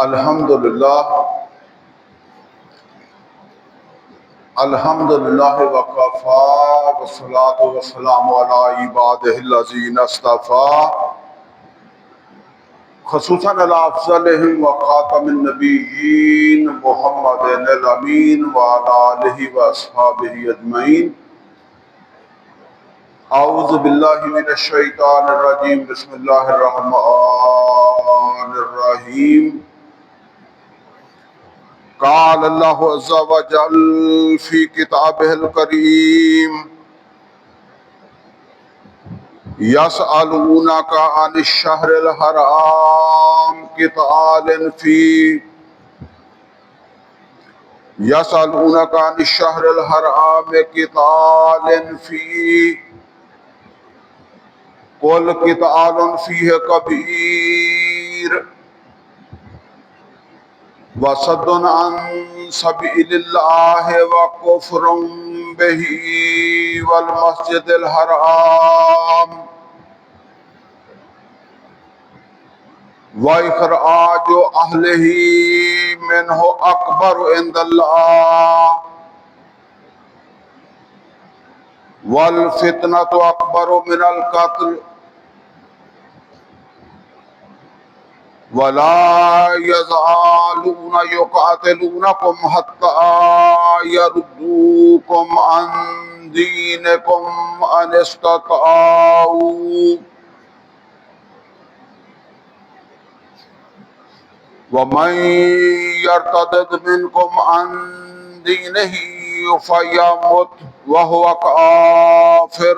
الحمدللہ وکفا والصلاة والسلام علی عبادہ الذین اصطفیٰ خصوصاً علی افضلہم وخاتم النبیین محمد الامین وعلی آلہ واصحابہ اجمعین۔ اعوذ باللہ من الشیطان الرجیم، بسم اللہ الرحمن الرحیم۔ قال اللہ عز و جل فی کتابہ الکریم یسألونک عن الشہر الحرام قتال فیہ یسألونک عن الشہر الحرام قتال فیہ قل قتال فیہ کبیر وصد عن سبیل اللہ وکفر بہ والمسجد الحرام وإخراج أهله منه أكبر عند الله والفتنة أكبر من القتل ولا يزالون يقاتلونكم حتى يردوكم عن دينكم إن استطاعوا ومن يرتد منكم عن دينه فيمت وهو كافر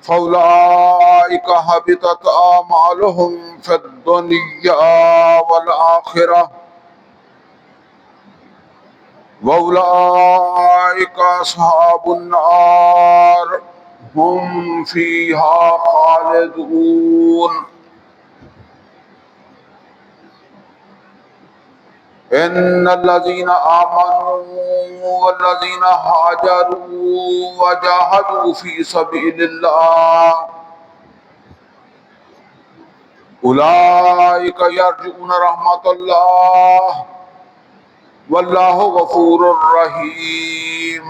فأولئك حبطت أعمالهم في الدنيا والآخرة وأولئك أصحاب النار هم فيها خالدون۔ ان الذين آمنوا والذين هاجروا وجاهدوا في سبيل الله أولئك يرجون رحمة الله والله غفور رحيم۔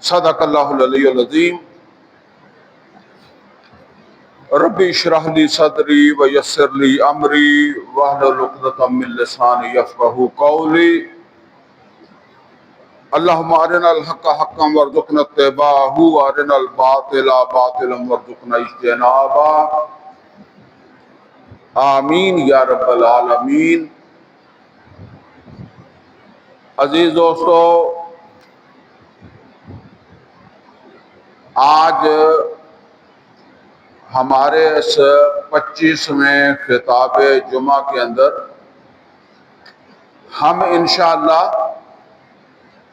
صدق اللہ العلی العظیم۔ ربی اشرح لی صدری ویسر لی امری واحلل عقدۃ من لسانی یفقہوا قولی۔ اللہم ارنا الحق حقا وارزقنا اتباعہ وارنا الباطل باطلا وارزقنا اجتنابہ، آمین یا رب العالمین۔ عزیز دوستو، آج ہمارے اس 25ویں خطاب جمعہ کے اندر ہم انشاءاللہ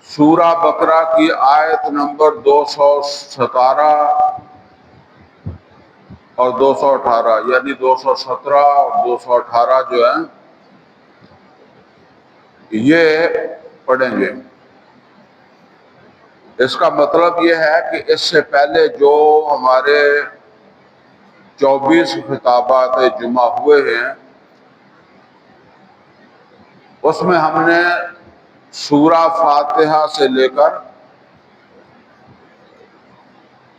سورہ بقرہ کی آیت نمبر 217 اور 218 یعنی 217 اور 218 جو ہیں یہ پڑھیں گے۔ اس کا مطلب یہ ہے کہ اس سے پہلے جو ہمارے 24 خطابات جمعہ ہوئے ہیں اس میں ہم نے سورہ فاتحہ سے لے کر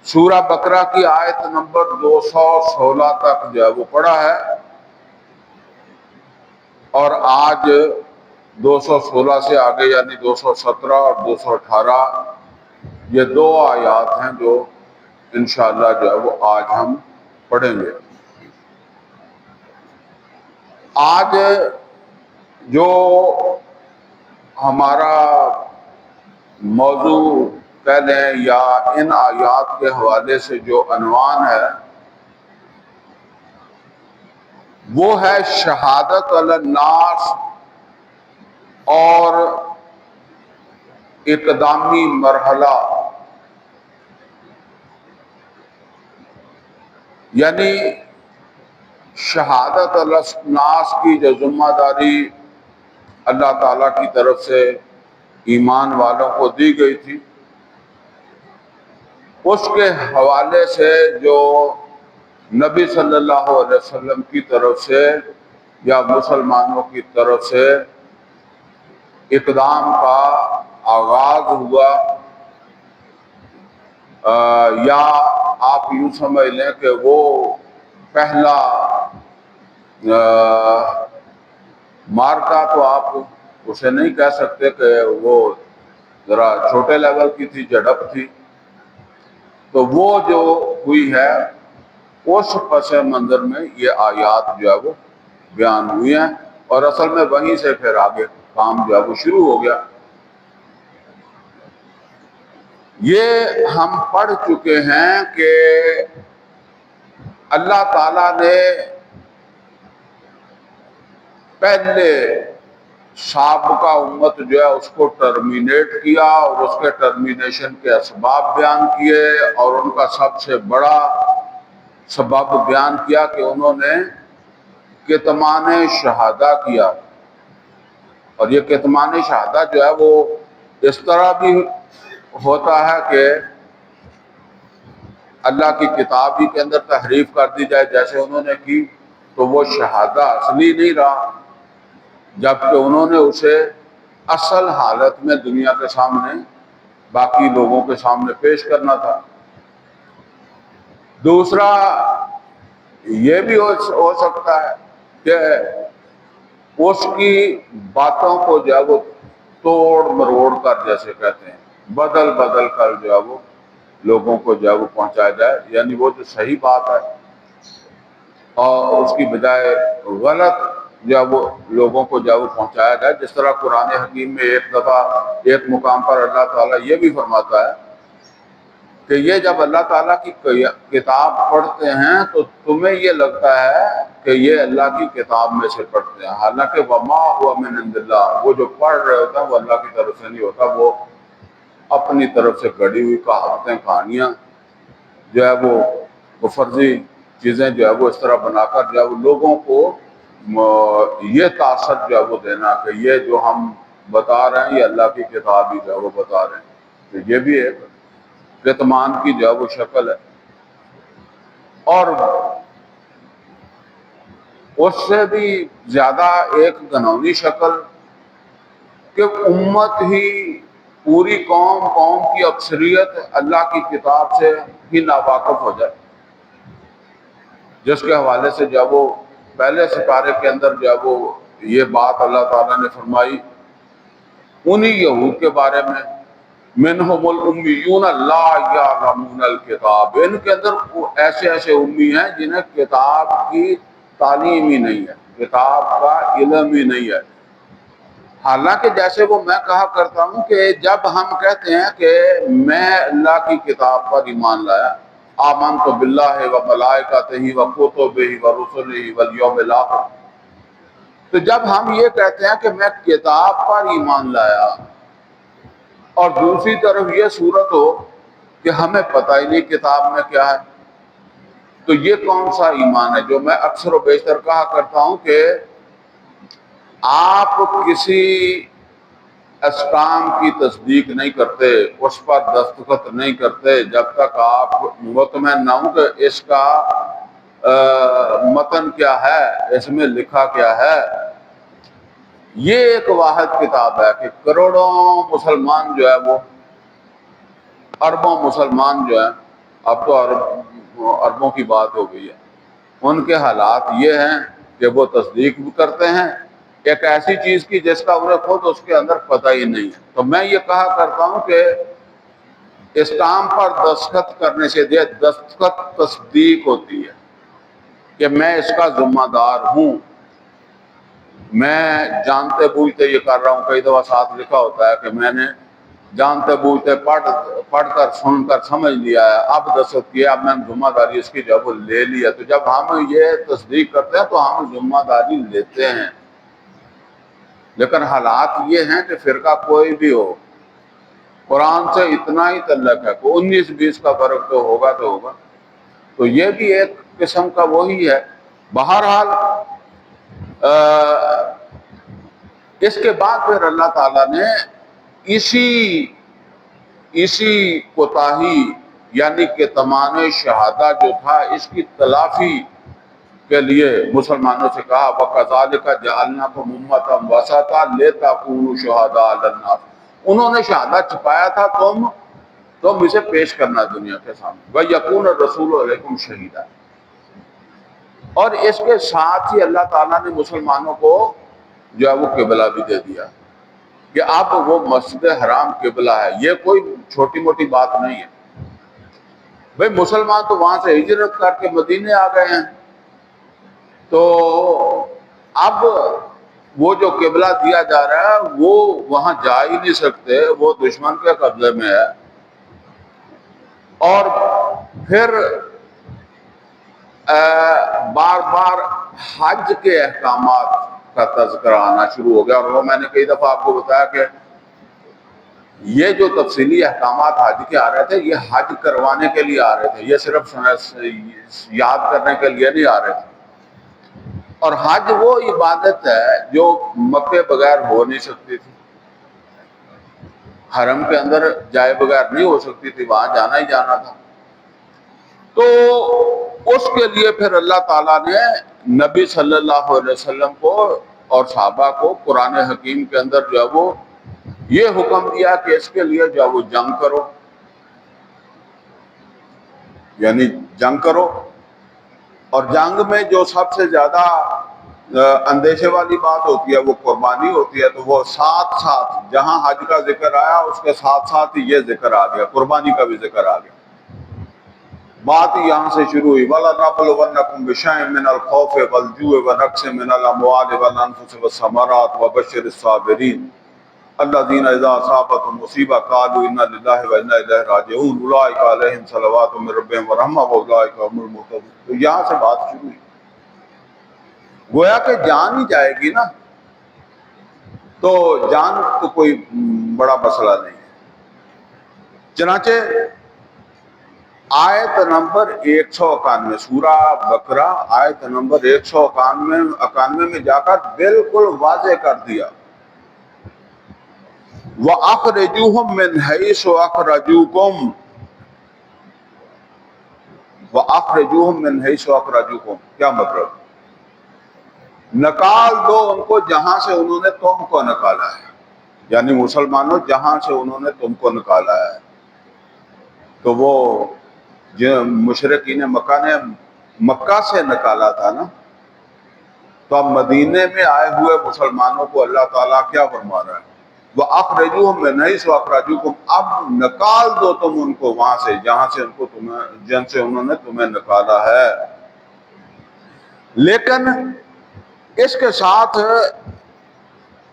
سورہ بقرہ کی آیت نمبر 216 تک جو ہے وہ پڑھا ہے، اور آج 216 سے آگے یعنی 217 اور 218 یہ دو آیات ہیں جو انشاءاللہ جو ہے وہ آج ہم پڑھیں گے۔ آج جو ہمارا موضوع کہہ لیں یا ان آیات کے حوالے سے جو عنوان ہے وہ ہے شہادت علی الناس اور اقدامی مرحلہ، یعنی شہادت علی الناس کی جو ذمہ داری اللہ تعالیٰ کی طرف سے ایمان والوں کو دی گئی تھی، اس کے حوالے سے جو نبی صلی اللہ علیہ وسلم کی طرف سے یا مسلمانوں کی طرف سے اقدام کا آغاز ہوا، یا آپ یوں سمجھ لیں کہ وہ پہلا مارکا تو آپ اسے نہیں کہہ سکتے کہ وہ ذرا چھوٹے لیول کی تھی، جھڑپ تھی، تو وہ جو ہوئی ہے اس پس منظر میں یہ آیات جو ہے وہ بیان ہوئی ہیں، اور اصل میں وہیں سے پھر آگے کام جو ہے وہ شروع ہو گیا۔ یہ ہم پڑھ چکے ہیں کہ اللہ تعالیٰ نے پہلے سابقہ امت جو ہے اس کو ٹرمینیٹ کیا، اور اس کے ٹرمینیشن کے اسباب بیان کیے، اور ان کا سب سے بڑا سبب بیان کیا کہ انہوں نے کتمان شہادہ کیا۔ اور یہ کتمان شہادہ جو ہے وہ اس طرح بھی ہوتا ہے کہ اللہ کی کتاب ہی کے اندر تحریف کر دی جائے جیسے انہوں نے کی، تو وہ شہادہ اصلی نہیں رہا، جبکہ انہوں نے اسے اصل حالت میں دنیا کے سامنے باقی لوگوں کے سامنے پیش کرنا تھا۔ دوسرا یہ بھی ہو سکتا ہے کہ اس کی باتوں کو جو ہے وہ توڑ مروڑ کر، جیسے کہتے ہیں، بدل بدل کر جو ہے وہ لوگوں کو جو ہے وہ پہنچایا جائے، یعنی وہ جو صحیح بات ہے اور اس کی بجائے غلط جو ہے وہ لوگوں کو جو ہے وہ پہنچایا جائے۔ جس طرح قرآن حکیم میں ایک دفعہ ایک مقام پر اللہ تعالیٰ یہ بھی فرماتا ہے کہ یہ جب اللہ تعالیٰ کی کتاب پڑھتے ہیں تو تمہیں یہ لگتا ہے کہ یہ اللہ کی کتاب میں سے پڑھتے ہیں، حالانکہ وما ہوا من عند اللہ، وہ جو پڑھ رہے ہوتے ہیں وہ اللہ کی طرف سے نہیں ہوتا، وہ اپنی طرف سے گڑھی ہوئی کہاوتیں، کہانیاں جو ہے وہ فرضی چیزیں جو ہے وہ اس طرح بنا کر جو ہے وہ لوگوں کو یہ تاثر جو ہے وہ دینا کہ یہ جو ہم بتا رہے ہیں یہ اللہ کی کتاب ہی جو ہے وہ بتا رہے ہیں، تو یہ بھی ایک کتمان کی جو ہے وہ شکل ہے۔ اور اس سے بھی زیادہ ایک گھنونی شکل کہ امت ہی، پوری قوم کی اکثریت اللہ کی کتاب سے ہی ناواقف ہو جائے، جس کے حوالے سے جو ہے وہ پہلے سپارے کے اندر جو ہے وہ یہ بات اللہ تعالیٰ نے فرمائی انہی یہود کے بارے میں، منہم الامیون لا یعلمون الکتاب، ان کے اندر ایسے امی ہیں جنہیں کتاب کی تعلیم ہی نہیں ہے، کتاب کا علم ہی نہیں ہے۔ حالانکہ جیسے وہ میں کہا کرتا ہوں کہ جب ہم کہتے ہیں کہ میں اللہ کی کتاب پر ایمان لایا، آمنت باللہ و ملائکتہ و کتبہ و رسلہ والیوم الآخر، تو جب ہم یہ کہتے ہیں کہ میں کتاب پر ایمان لایا اور دوسری طرف یہ صورت ہو کہ ہمیں پتہ ہی نہیں کتاب میں کیا ہے، تو یہ کون سا ایمان ہے؟ جو میں اکثر و بیشتر کہا کرتا ہوں کہ آپ کسی احکام کی تصدیق نہیں کرتے، اس پر دستخط نہیں کرتے جب تک آپ مطمئن نہ ہوں کہ اس کا متن کیا ہے، اس میں لکھا کیا ہے۔ یہ ایک واحد کتاب ہے کہ کروڑوں مسلمان جو ہے وہ، اربوں مسلمان جو ہیں، اب تو اربوں کی بات ہو گئی ہے، ان کے حالات یہ ہیں کہ وہ تصدیق بھی کرتے ہیں ایک ایسی چیز کی جس کا انہیں خود اس کے اندر پتہ ہی نہیں ہے۔ تو میں یہ کہا کرتا ہوں کہ اس کام پر دستخط کرنے سے دستخط تصدیق ہوتی ہے کہ میں اس کا ذمہ دار ہوں، میں جانتے بوجھتے یہ کر رہا ہوں۔ کئی دفعہ ساتھ لکھا ہوتا ہے کہ میں نے جانتے بوجھتے پڑھ کر سن کر سمجھ لیا ہے، اب دستخط کیا، اب میں نے ذمہ داری اس کی جب وہ لے لیا۔ تو جب ہم یہ تصدیق کرتے ہیں تو ہم ذمہ داری لیتے ہیں، لیکن حالات یہ ہیں کہ فرقہ کوئی بھی ہو، قرآن سے اتنا ہی تعلق ہے، کوئی 19-20 کا فرق تو ہوگا تو ہوگا، تو یہ بھی ایک قسم کا وہی ہے۔ بہرحال اس کے بعد پھر اللہ تعالیٰ نے اسی کوتاہی یعنی کہ تمام شہادہ جو تھا اس کی تلافی کے لیے مسلمانوں سے کہا وَكَذَلِكَ جَعَلْنَاكُمْ أُمَّةً وَسَطًا لِتَكُونُوا شُهَدَاءَ عَلَى النَّاسِ، انہوں نے شہادت چھپایا تھا تم اسے پیش کرنا دنیا کے سامنے، وَيَكُونَ الرَّسُولُ عَلَيْكُمْ شَهِيدًا، اور اس کے ساتھ ہی اللہ تعالیٰ نے مسلمانوں کو جو ہے وہ قبلہ بھی دے دیا کہ اب وہ مسجد حرام قبلہ ہے۔ یہ کوئی چھوٹی موٹی بات نہیں ہے بھئی، مسلمان تو وہاں سے ہجرت کر کے مدینے آ گئے ہیں، تو اب وہ جو قبلہ دیا جا رہا ہے وہ وہاں جا ہی نہیں سکتے، وہ دشمن کے قبضے میں ہے۔ اور پھر بار بار حج کے احکامات کا تذکرہ آنا شروع ہو گیا، اور وہ میں نے کئی دفعہ آپ کو بتایا کہ یہ جو تفصیلی احکامات حج کے آ رہے تھے یہ حج کروانے کے لیے آ رہے تھے، یہ صرف یاد کرنے کے لیے نہیں آ رہے تھے۔ اور حج وہ عبادت ہے جو مکے بغیر ہو نہیں سکتی تھی، حرم کے اندر جائے بغیر نہیں ہو سکتی تھی، وہاں جانا ہی جانا تھا۔ تو اس کے لیے پھر اللہ تعالیٰ نے نبی صلی اللہ علیہ وسلم کو اور صحابہ کو قرآن حکیم کے اندر جو ہے وہ یہ حکم دیا کہ اس کے لیے جو ہے وہ جنگ کرو، یعنی جنگ کرو، اور جنگ میں جو سب سے زیادہ اندیشے والی بات ہوتی ہے وہ قربانی ہوتی ہے، تو وہ ساتھ ساتھ جہاں حج کا ذکر آیا اس کے ساتھ ساتھ ہی یہ ذکر آ گیا، قربانی کا بھی ذکر آ گیا۔ بات یہاں سے شروع ہوئی وَلَنَبْلُوَنَّكُمْ بِشَيْءٍ مِّنَ الْخَوْفِ وَالْجُوعِ وَنَقْصٍ مِّنَ الْأَمْوَالِ وَالْأَنفُسِ وَالثَّمَرَاتِ وَبَشِّرِ الصَّابِرِينَ الذين إذا أصابتهم مصيبة قالوا إنا لله وإنا إليه راجعون أولئك عليهم صلوات من ربهم ورحمة وأولئك هم المهتدون۔ تو یہاں سے بات شروع ہوئی، گویا کہ جان ہی جائے گی نا، تو جان تو کوئی بڑا مسئلہ نہیں ہے۔ چنانچہ آیت نمبر 191 سورہ بقرہ آیت نمبر 191 میں جا کر بالکل واضح کر دیا وَأَخْرِجُوهُم مِّنْ حَيْثُ أَخْرَجُوكُمْ وَأَخْرِجُوهُم مِّنْ حَيْثُ أَخْرَجُوكُمْ، کیا مطلب؟ نکال دو ان کو جہاں سے انہوں نے تم کو نکالا ہے، یعنی مسلمانوں جہاں سے انہوں نے تم کو نکالا ہے۔ تو وہ مشرکین مکہ نے مکہ سے نکالا تھا نا، تو اب مدینے میں آئے ہوئے مسلمانوں کو اللہ تعالیٰ کیا فرما رہا ہے؟ وَأَخْرِجُوهُم مِّنْ حَيْثُ أَخْرَجُوكُمْ، اب نکال دو تم ان کو وہاں سے جہاں سے جن سے انہوں نے تمہیں نکالا ہے۔ لیکن اس کے ساتھ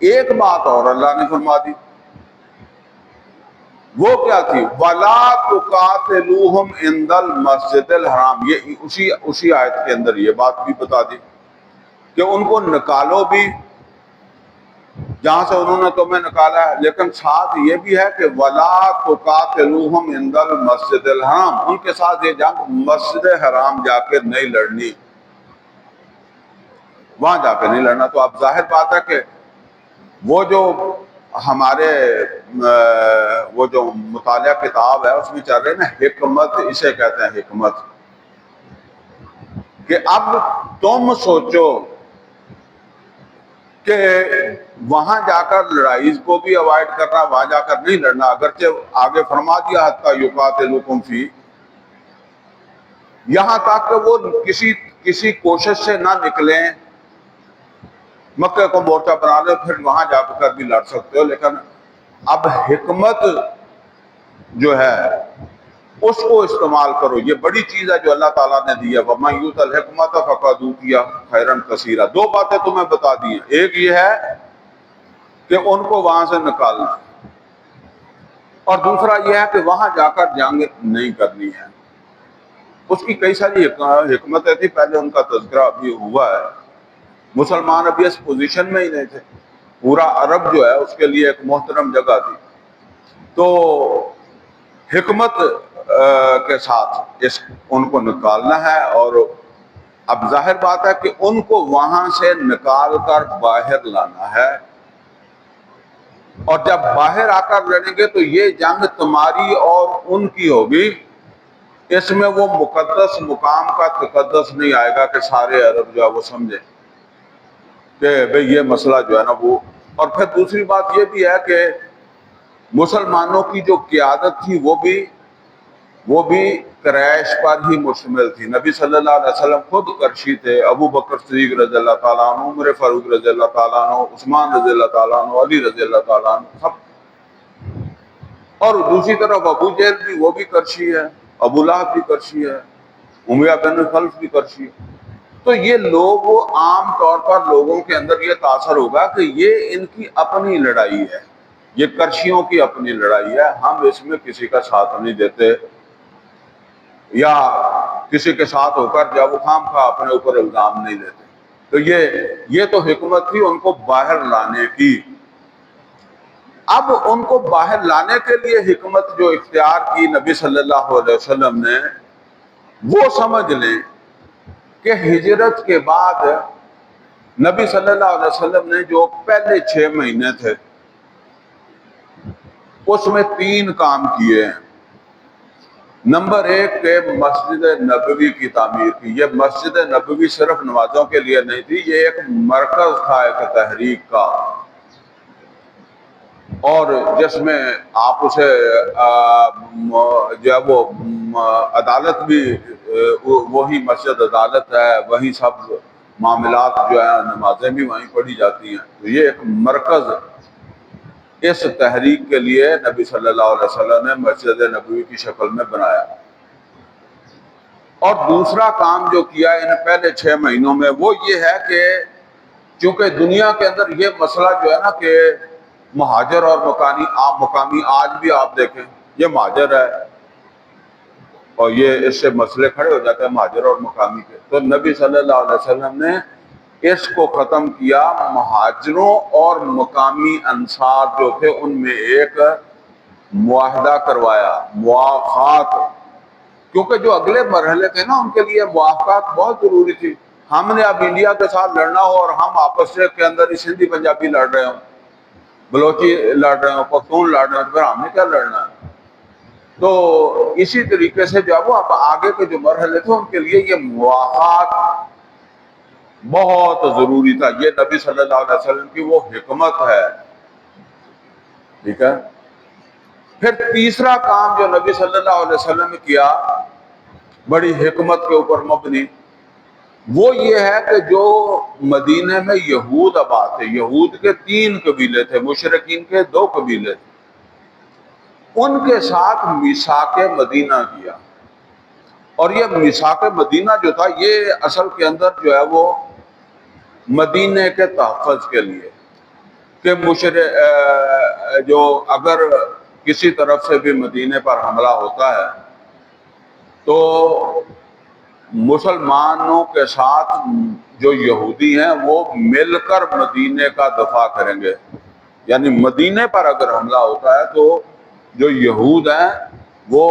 ایک بات اور اللہ نے فرما دی، وہ کیا تھی؟ وَلَا تُقَاتِلُوهُمْ عِندَ الْمَسْجِدِ الْحَرَامِ، یہ اسی آیت کے اندر یہ بات بھی بتا دی کہ ان کو نکالو بھی جہاں سے انہوں نے تمہیں نکالا ہے، لیکن ساتھ یہ بھی ہے کہ وَلَا تُقَاتِلُوهُمْ عِندَ الْمَسْجِدِ الْحَرَامِ، ان کے ساتھ یہ جنگ مسجد حرام جا کے نہیں لڑنی، وہاں جا کے نہیں لڑنا۔ تو اب ظاہر بات ہے کہ وہ جو ہمارے وہ جو مطالعہ کتاب ہے اس میں چل رہے نا حکمت، اسے کہتے ہیں حکمت، کہ اب تم سوچو کہ وہاں جا کر لڑائی کو بھی اوائڈ کرنا، وہاں جا کر نہیں لڑنا، اگرچہ آگے فرما دیا حتیٰ یقاتلوکم فی، یہاں تک کہ وہ کسی کوشش سے نہ نکلیں، مکہ کو مورچہ بنا لے پھر وہاں جا کر بھی لڑ سکتے ہو، لیکن اب حکمت جو ہے اس کو استعمال کرو، یہ بڑی چیز ہے جو اللہ تعالیٰ نے دی ہے۔ وَمَن یُؤْتَ الْحِکْمَةَ فَقَدْ أُوتِیَ خَیْرًا کَثِیرًا، دو باتیں تمہیں بتا دی ہیں، ایک یہ ہے کہ ان کو وہاں سے نکالنا، اور دوسرا یہ ہے کہ وہاں جا کر جنگ نہیں کرنی ہے۔ اس کی کئی ساری حکمتیں تھی، پہلے ان کا تذکرہ ابھی ہوا ہے۔ مسلمان ابھی اس پوزیشن میں ہی نہیں تھے، پورا عرب جو ہے اس کے لیے ایک محترم جگہ تھی، تو حکمت کے ساتھ ان کو نکالنا ہے۔ اور اب ظاہر بات ہے کہ ان کو وہاں سے نکال کر باہر لانا ہے، اور جب باہر آ کر لڑیں گے تو یہ جنگ تمہاری اور ان کی ہوگی، اس میں وہ مقدس مقام کا تقدس نہیں آئے گا کہ سارے عرب جو ہے وہ سمجھیں کہ بھئی یہ مسئلہ جو ہے نا وہ. اور پھر دوسری بات یہ بھی ہے کہ مسلمانوں کی جو قیادت تھی وہ بھی قریش پر ہی مشتمل تھی. نبی صلی اللہ علیہ وسلم خود قرشی تھے. ابو بکر صدیق رضی اللہ تعالیٰ عنہ، عمر فاروق رضی اللہ تعالیٰ عنہ، عثمان رضی اللہ تعالیٰ عنہ، علی رضی اللہ تعالیٰ عنہ سب. اور دوسری طرف ابو جہل بھی، وہ بھی قرشی ہے، ابو لہب بھی قرشی ہے، امیہ بن خلف بھی قرشی ہے. تو یہ لوگ عام طور پر لوگوں کے اندر یہ تاثر ہوگا کہ یہ ان کی اپنی لڑائی ہے، یہ قرشیوں کی اپنی لڑائی ہے، ہم اس میں کسی کا ساتھ نہیں دیتے، یا کسی کے ساتھ ہو کر جب وہ خام خواہ اپنے اوپر الزام نہیں لیتے. تو یہ تو حکمت تھی ان کو باہر لانے کی. اب ان کو باہر لانے کے لیے حکمت جو اختیار کی نبی صلی اللہ علیہ وسلم نے، وہ سمجھ لیں کہ ہجرت کے بعد نبی صلی اللہ علیہ وسلم نے جو پہلے 6 مہینے تھے اس میں 3 کام کیے ہیں. نمبر 1 کہ مسجد نبوی کی تعمیر کی. یہ مسجد نبوی صرف نمازوں کے لیے نہیں تھی، یہ ایک مرکز تھا ایک تحریک کا، اور جس میں آپ اسے جو ہے وہ عدالت بھی، وہی مسجد عدالت ہے، وہی سب معاملات جو ہے، نمازیں بھی وہیں پڑھی جاتی ہیں. تو یہ ایک مرکز اس تحریک کے لیے نبی صلی اللہ علیہ وسلم نے مسجد نبوی کی شکل میں بنایا. اور دوسرا کام جو کیا ان پہلے 6 مہینوں میں وہ یہ ہے کہ چونکہ دنیا کے اندر یہ مسئلہ جو ہے نا کہ مہاجر اور مقامی آج بھی آپ دیکھیں یہ مہاجر ہے، اور یہ اس سے مسئلے کھڑے ہو جاتے ہیں مہاجر اور مقامی کے. تو نبی صلی اللہ علیہ وسلم نے اس کو ختم کیا. مہاجروں اور مقامی انصار جو تھے ان میں ایک معاہدہ کروایا، موافقات، کیونکہ جو اگلے مرحلے تھے نا ان کے لیے موافقات بہت ضروری تھی. ہم نے اب انڈیا کے ساتھ لڑنا ہو اور ہم آپس کے اندر ہی سندھی پنجابی لڑ رہے ہوں، بلوچی لڑ رہے ہوں، پختون لڑ رہے ہوں، تو پھر ہم نے کیا لڑنا ہے؟ تو اسی طریقے سے جو اب آگے کے جو مرحلے تھے ان کے لیے یہ موافقات بہت ضروری تھا. یہ نبی صلی اللہ علیہ وسلم کی وہ حکمت ہے. ٹھیک ہے. پھر تیسرا کام جو نبی صلی اللہ علیہ وسلم نے کیا بڑی حکمت کے اوپر مبنی، وہ یہ ہے کہ جو مدینے میں یہود آباد تھے، یہود کے 3 قبیلے تھے، مشرکین کے 2 قبیلے تھے، ان کے ساتھ میثاق مدینہ کیا. اور یہ میثاق مدینہ جو تھا یہ اصل کے اندر جو ہے وہ مدینے کے تحفظ کے لیے، کہ جو اگر کسی طرف سے بھی مدینے پر حملہ ہوتا ہے تو مسلمانوں کے ساتھ جو یہودی ہیں وہ مل کر مدینے کا دفاع کریں گے. یعنی مدینے پر اگر حملہ ہوتا ہے تو جو یہود ہیں وہ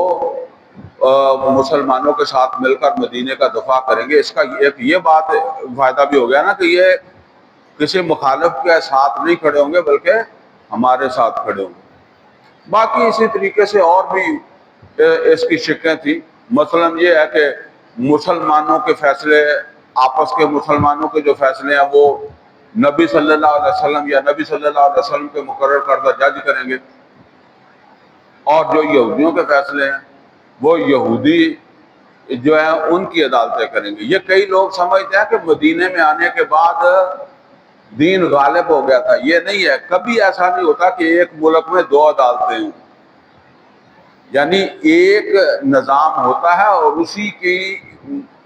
مسلمانوں کے ساتھ مل کر مدینے کا دفاع کریں گے. اس کا ایک یہ بات فائدہ بھی ہو گیا نا کہ یہ کسی مخالف کے ساتھ نہیں کھڑے ہوں گے بلکہ ہمارے ساتھ کھڑے ہوں گے. باقی اسی طریقے سے اور بھی اس کی شکیں تھیں. مثلا یہ ہے کہ مسلمانوں کے فیصلے، آپس کے مسلمانوں کے جو فیصلے ہیں وہ نبی صلی اللہ علیہ وسلم یا نبی صلی اللہ علیہ وسلم کے مقرر کردہ جج کریں گے، اور جو یہودیوں کے فیصلے ہیں وہ یہودی جو ہیں ان کی عدالتیں کریں گے. یہ کئی لوگ سمجھتے ہیں کہ مدینے میں آنے کے بعد دین غالب ہو گیا تھا. یہ نہیں ہے، کبھی ایسا نہیں ہوتا کہ ایک ملک میں 2 عدالتیں ہوں. یعنی ایک نظام ہوتا ہے اور اسی کی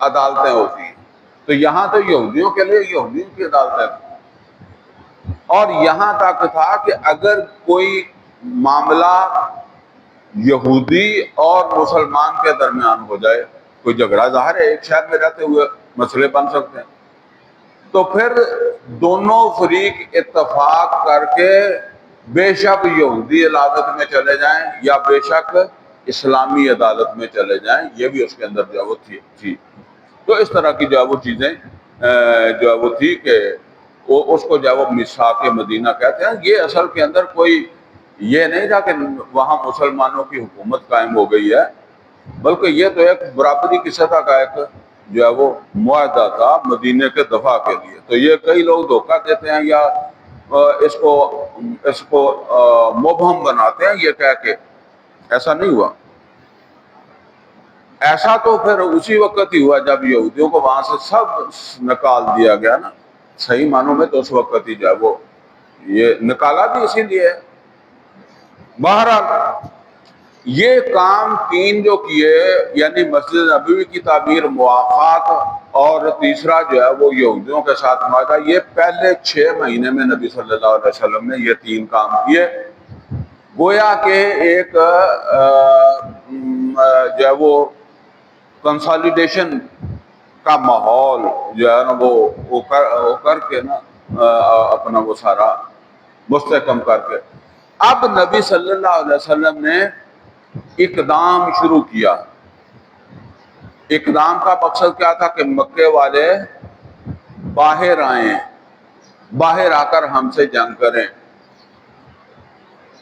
عدالتیں ہوتی ہیں. تو یہاں تو یہودیوں کے لیے یہودیوں کی عدالتیں تھیں، اور یہاں تک تھا کہ اگر کوئی معاملہ یہودی اور مسلمان کے درمیان ہو جائے، کوئی جھگڑا، ظاہر ہے ایک شہر میں رہتے ہوئے مسئلے بن سکتے ہیں، تو پھر دونوں فریق اتفاق کر کے بے شک یہودی عدالت میں چلے جائیں یا بے شک اسلامی عدالت میں چلے جائیں، یہ بھی اس کے اندر جو ہے وہ تھی. تو اس طرح کی جو ہے وہ چیزیں جو ہے وہ تھی کہ وہ اس کو جو ہے وہ میثاق مدینہ کہتے ہیں. یہ اصل کے اندر کوئی یہ نہیں تھا کہ وہاں مسلمانوں کی حکومت قائم ہو گئی ہے، بلکہ یہ تو ایک برابری کی سطح کا ایک جو ہے وہ معاہدہ تھا مدینے کے دفاع کے لیے. تو یہ کئی لوگ دھوکہ دیتے ہیں یا اس کو مبہم بناتے ہیں یہ کہہ کے ایسا نہیں ہوا. ایسا تو پھر اسی وقت ہی ہوا جب یہودیوں کو وہاں سے سب نکال دیا گیا نا. صحیح معنوں میں تو اس وقت ہی جو ہے وہ یہ نکالا بھی اسی لیے. بہرحال یہ کام تین جو کیے یعنی مسجد نبوی کی تعمیر، مواقعات، اور تیسرا جو ہے وہ یہودیوں کے ساتھ معاہدہ، یہ پہلے 6 مہینے میں نبی صلی اللہ علیہ وسلم نے یہ 3 کام کیے. گویا کہ ایک جو ہے وہ کنسالیڈیشن کا ماحول جو ہے نا وہ کر کے نا اپنا وہ سارا مستحکم کر کے اب نبی صلی اللہ علیہ وسلم نے اقدام شروع کیا. اقدام کا مقصد کیا تھا کہ مکے والے باہر آئیں، باہر آ کر ہم سے جنگ کریں.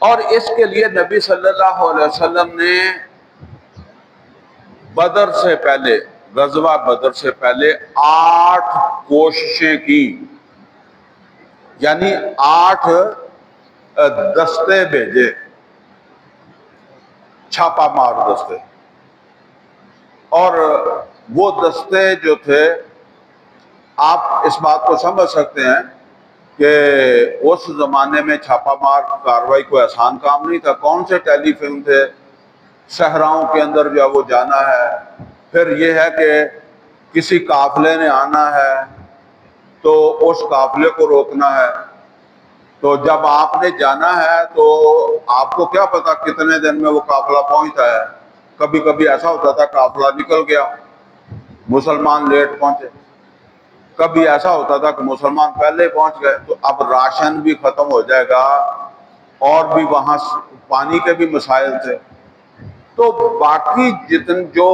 اور اس کے لیے نبی صلی اللہ علیہ وسلم نے بدر سے پہلے، غزوہ بدر سے پہلے 8 کوششیں کی، یعنی 8 دستے بھیجے، چھاپا مار دستے. اور وہ دستے جو تھے آپ اس بات کو سمجھ سکتے ہیں کہ اس زمانے میں چھاپا مار کاروائی کوئی آسان کام نہیں تھا. کون سے ٹیلی فلم تھے، صحراؤں کے اندر جو ہے وہ جانا ہے، پھر یہ ہے کہ کسی قافلے نے آنا ہے تو اس قافلے کو روکنا ہے. تو جب آپ نے جانا ہے تو آپ کو کیا پتا کتنے دن میں وہ قافلہ پہنچتا ہے. کبھی کبھی ایسا ہوتا تھا قافلہ نکل گیا، مسلمان لیٹ پہنچے. کبھی ایسا ہوتا تھا کہ مسلمان پہلے پہنچ گئے تو اب راشن بھی ختم ہو جائے گا اور بھی وہاں پانی کے بھی مسائل تھے. تو باقی جتن جو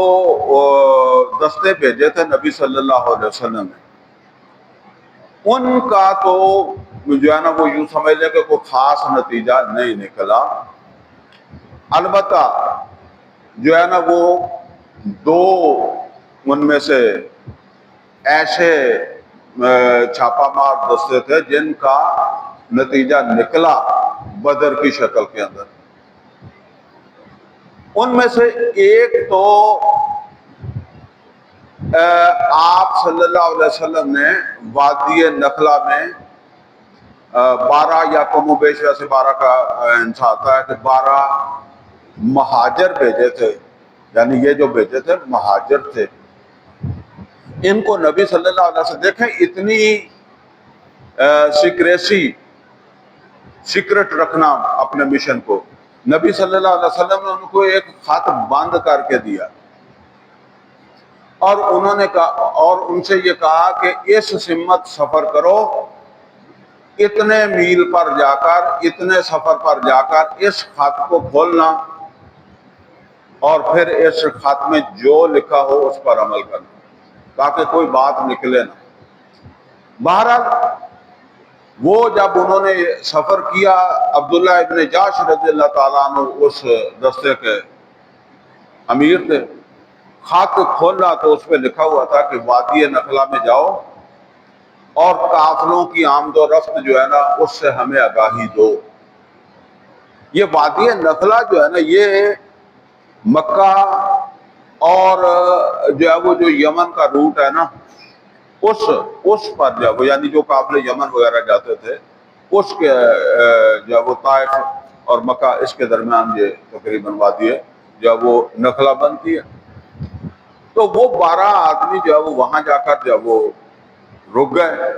دستے بھیجے تھے نبی صلی اللہ علیہ وسلم نے، ان کا تو جو ہے نا وہ یوں سمجھ لیں کہ کوئی خاص نتیجہ نہیں نکلا. البتہ جو ہے نا وہ 2 ان میں سے ایسے چھاپا مار دستے تھے جن کا نتیجہ نکلا بدر کی شکل کے اندر. ان میں سے ایک تو آپ صلی اللہ علیہ وسلم نے وادی نخلا میں 12 یا کم و بیش ویسے 12 کا انسا آتا ہے کہ 12 مہاجر بھیجے تھے، یعنی یہ جو بھیجے تھے مہاجر تھے. ان کو نبی صلی اللہ علیہ وسلم دیکھیں اتنی سیکرٹ رکھنا اپنے مشن کو. نبی صلی اللہ علیہ وسلم نے ان کو ایک خط بند کر کے دیا اور انہوں نے کہا اور ان سے یہ کہا کہ اس سمت سفر کرو، اتنے میل پر جا کر، اتنے سفر پر جا کر اس خط کو کھولنا اور پھر اس خط میں جو لکھا ہو اس پر عمل کرنا تاکہ کوئی بات نکلے نہ. بہرحال وہ جب انہوں نے سفر کیا، عبداللہ ابن جاش رضی اللہ تعالیٰ عنہ اس دستے کے امیر تھے. خط کھولا تو اس پہ لکھا ہوا تھا کہ وادی نخلا میں جاؤ اور قافلوں کی آمد و رفت جو ہے نا اس سے ہمیں آگاہی دو. یہ وادی نخلا جو ہے نا یہ مکہ اور جو ہے وہ جو یمن کا روٹ ہے نا اس پر جو ہے وہ یعنی جو قافلے یمن وغیرہ جاتے تھے اس کے جو ہے وہ طائف اور مکہ اس کے درمیان یہ تقریباً وادی ہے جو ہے وہ نخلا بنتی ہے. تو وہ 12 آدمی جو ہے وہ وہاں جا کر جو ہے وہ رک گئے.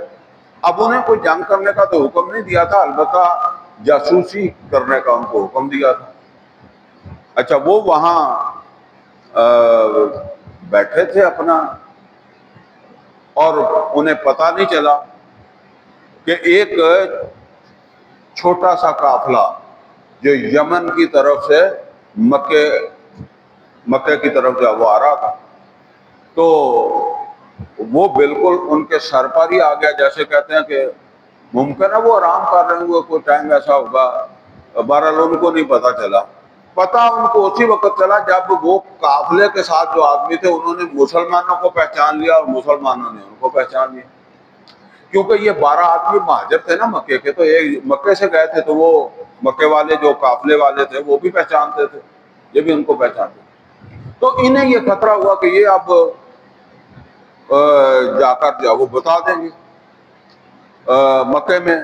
اب انہیں کوئی جنگ کرنے کا تو حکم نہیں دیا تھا، البتہ جاسوسی کرنے کا ان کو حکم دیا تھا. اچھا وہ وہاں بیٹھے تھے اپنا اور انہیں پتہ نہیں چلا کہ ایک چھوٹا سا قافلہ جو یمن کی طرف سے مکے کی طرف جو وہ آ رہا تھا تو وہ بالکل ان کے سر پر ہی آ گیا. جیسے کہتے ہیں کہ ممکن ہے وہ آرام کر رہے ہوئے کوئی ٹائم ایسا ہوگا، بہرحال ان کو نہیں پتہ چلا. پتہ ان کو اسی وقت چلا جب وہ قافلے کے ساتھ جو آدمی تھے انہوں نے مسلمانوں کو پہچان لیا اور مسلمانوں نے ان کو پہچان لیا، کیونکہ یہ 12 آدمی مہاجر تھے نا مکے کے، تو ایک مکے سے گئے تھے، تو وہ مکے والے جو قافلے والے تھے وہ بھی پہچانتے تھے، یہ بھی ان کو پہچانتے تھے۔ تو انہیں یہ خطرہ ہوا کہ یہ اب جا کر جو وہ بتا دیں گے مکے میں،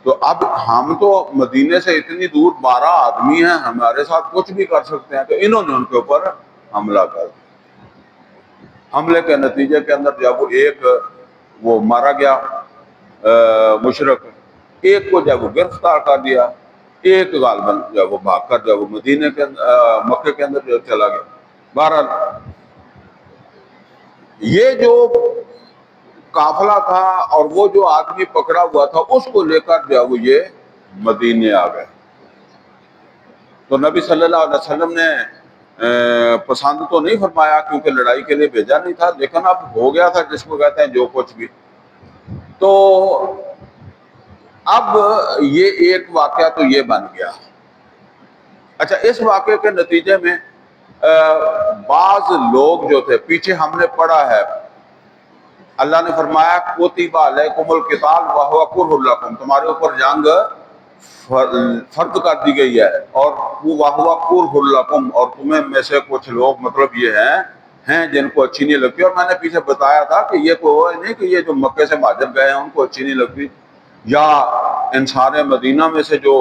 تو اب ہم تو مدینے سے اتنی دور 12 آدمی ہیں، ہمارے ساتھ کچھ بھی کر سکتے ہیں، تو انہوں نے ان کے اوپر حملہ کر دیا۔ حملے کے نتیجے کے اندر جب وہ ایک وہ مارا گیا مشرک، ایک کو جب وہ گرفتار کر دیا، ایک غالباً جب وہ بھاگ کر جب وہ مدینے کے مکے کے اندر جو چلا گیا۔ بہرحال یہ جو قافلہ تھا اور وہ جو آدمی پکڑا ہوا تھا اس کو لے کر جو وہ یہ مدینے آ گئے، تو نبی صلی اللہ علیہ وسلم نے پسند تو نہیں فرمایا کیونکہ لڑائی کے لیے بھیجا نہیں تھا، لیکن اب ہو گیا تھا جس کو کہتے ہیں جو کچھ بھی۔ تو اب یہ ایک واقعہ تو یہ بن گیا۔ اچھا، اس واقعے کے نتیجے میں بعض لوگ جو تھے، پیچھے ہم نے پڑھا ہے اللہ نے فرمایا کتب علیکم القتال وہو کرہ لکم، تمہارے اوپر جنگ فرض کر دی گئی ہے، اور وہو کرہ لکم، اور تمہیں میں سے کچھ لوگ مطلب یہ ہیں جن کو اچھی نہیں لگتی، اور میں نے پیچھے بتایا تھا کہ یہ کوئی نہیں کہ یہ جو مکے سے مہاجر گئے ہیں ان کو اچھی نہیں لگتی، یا انصار مدینہ میں سے جو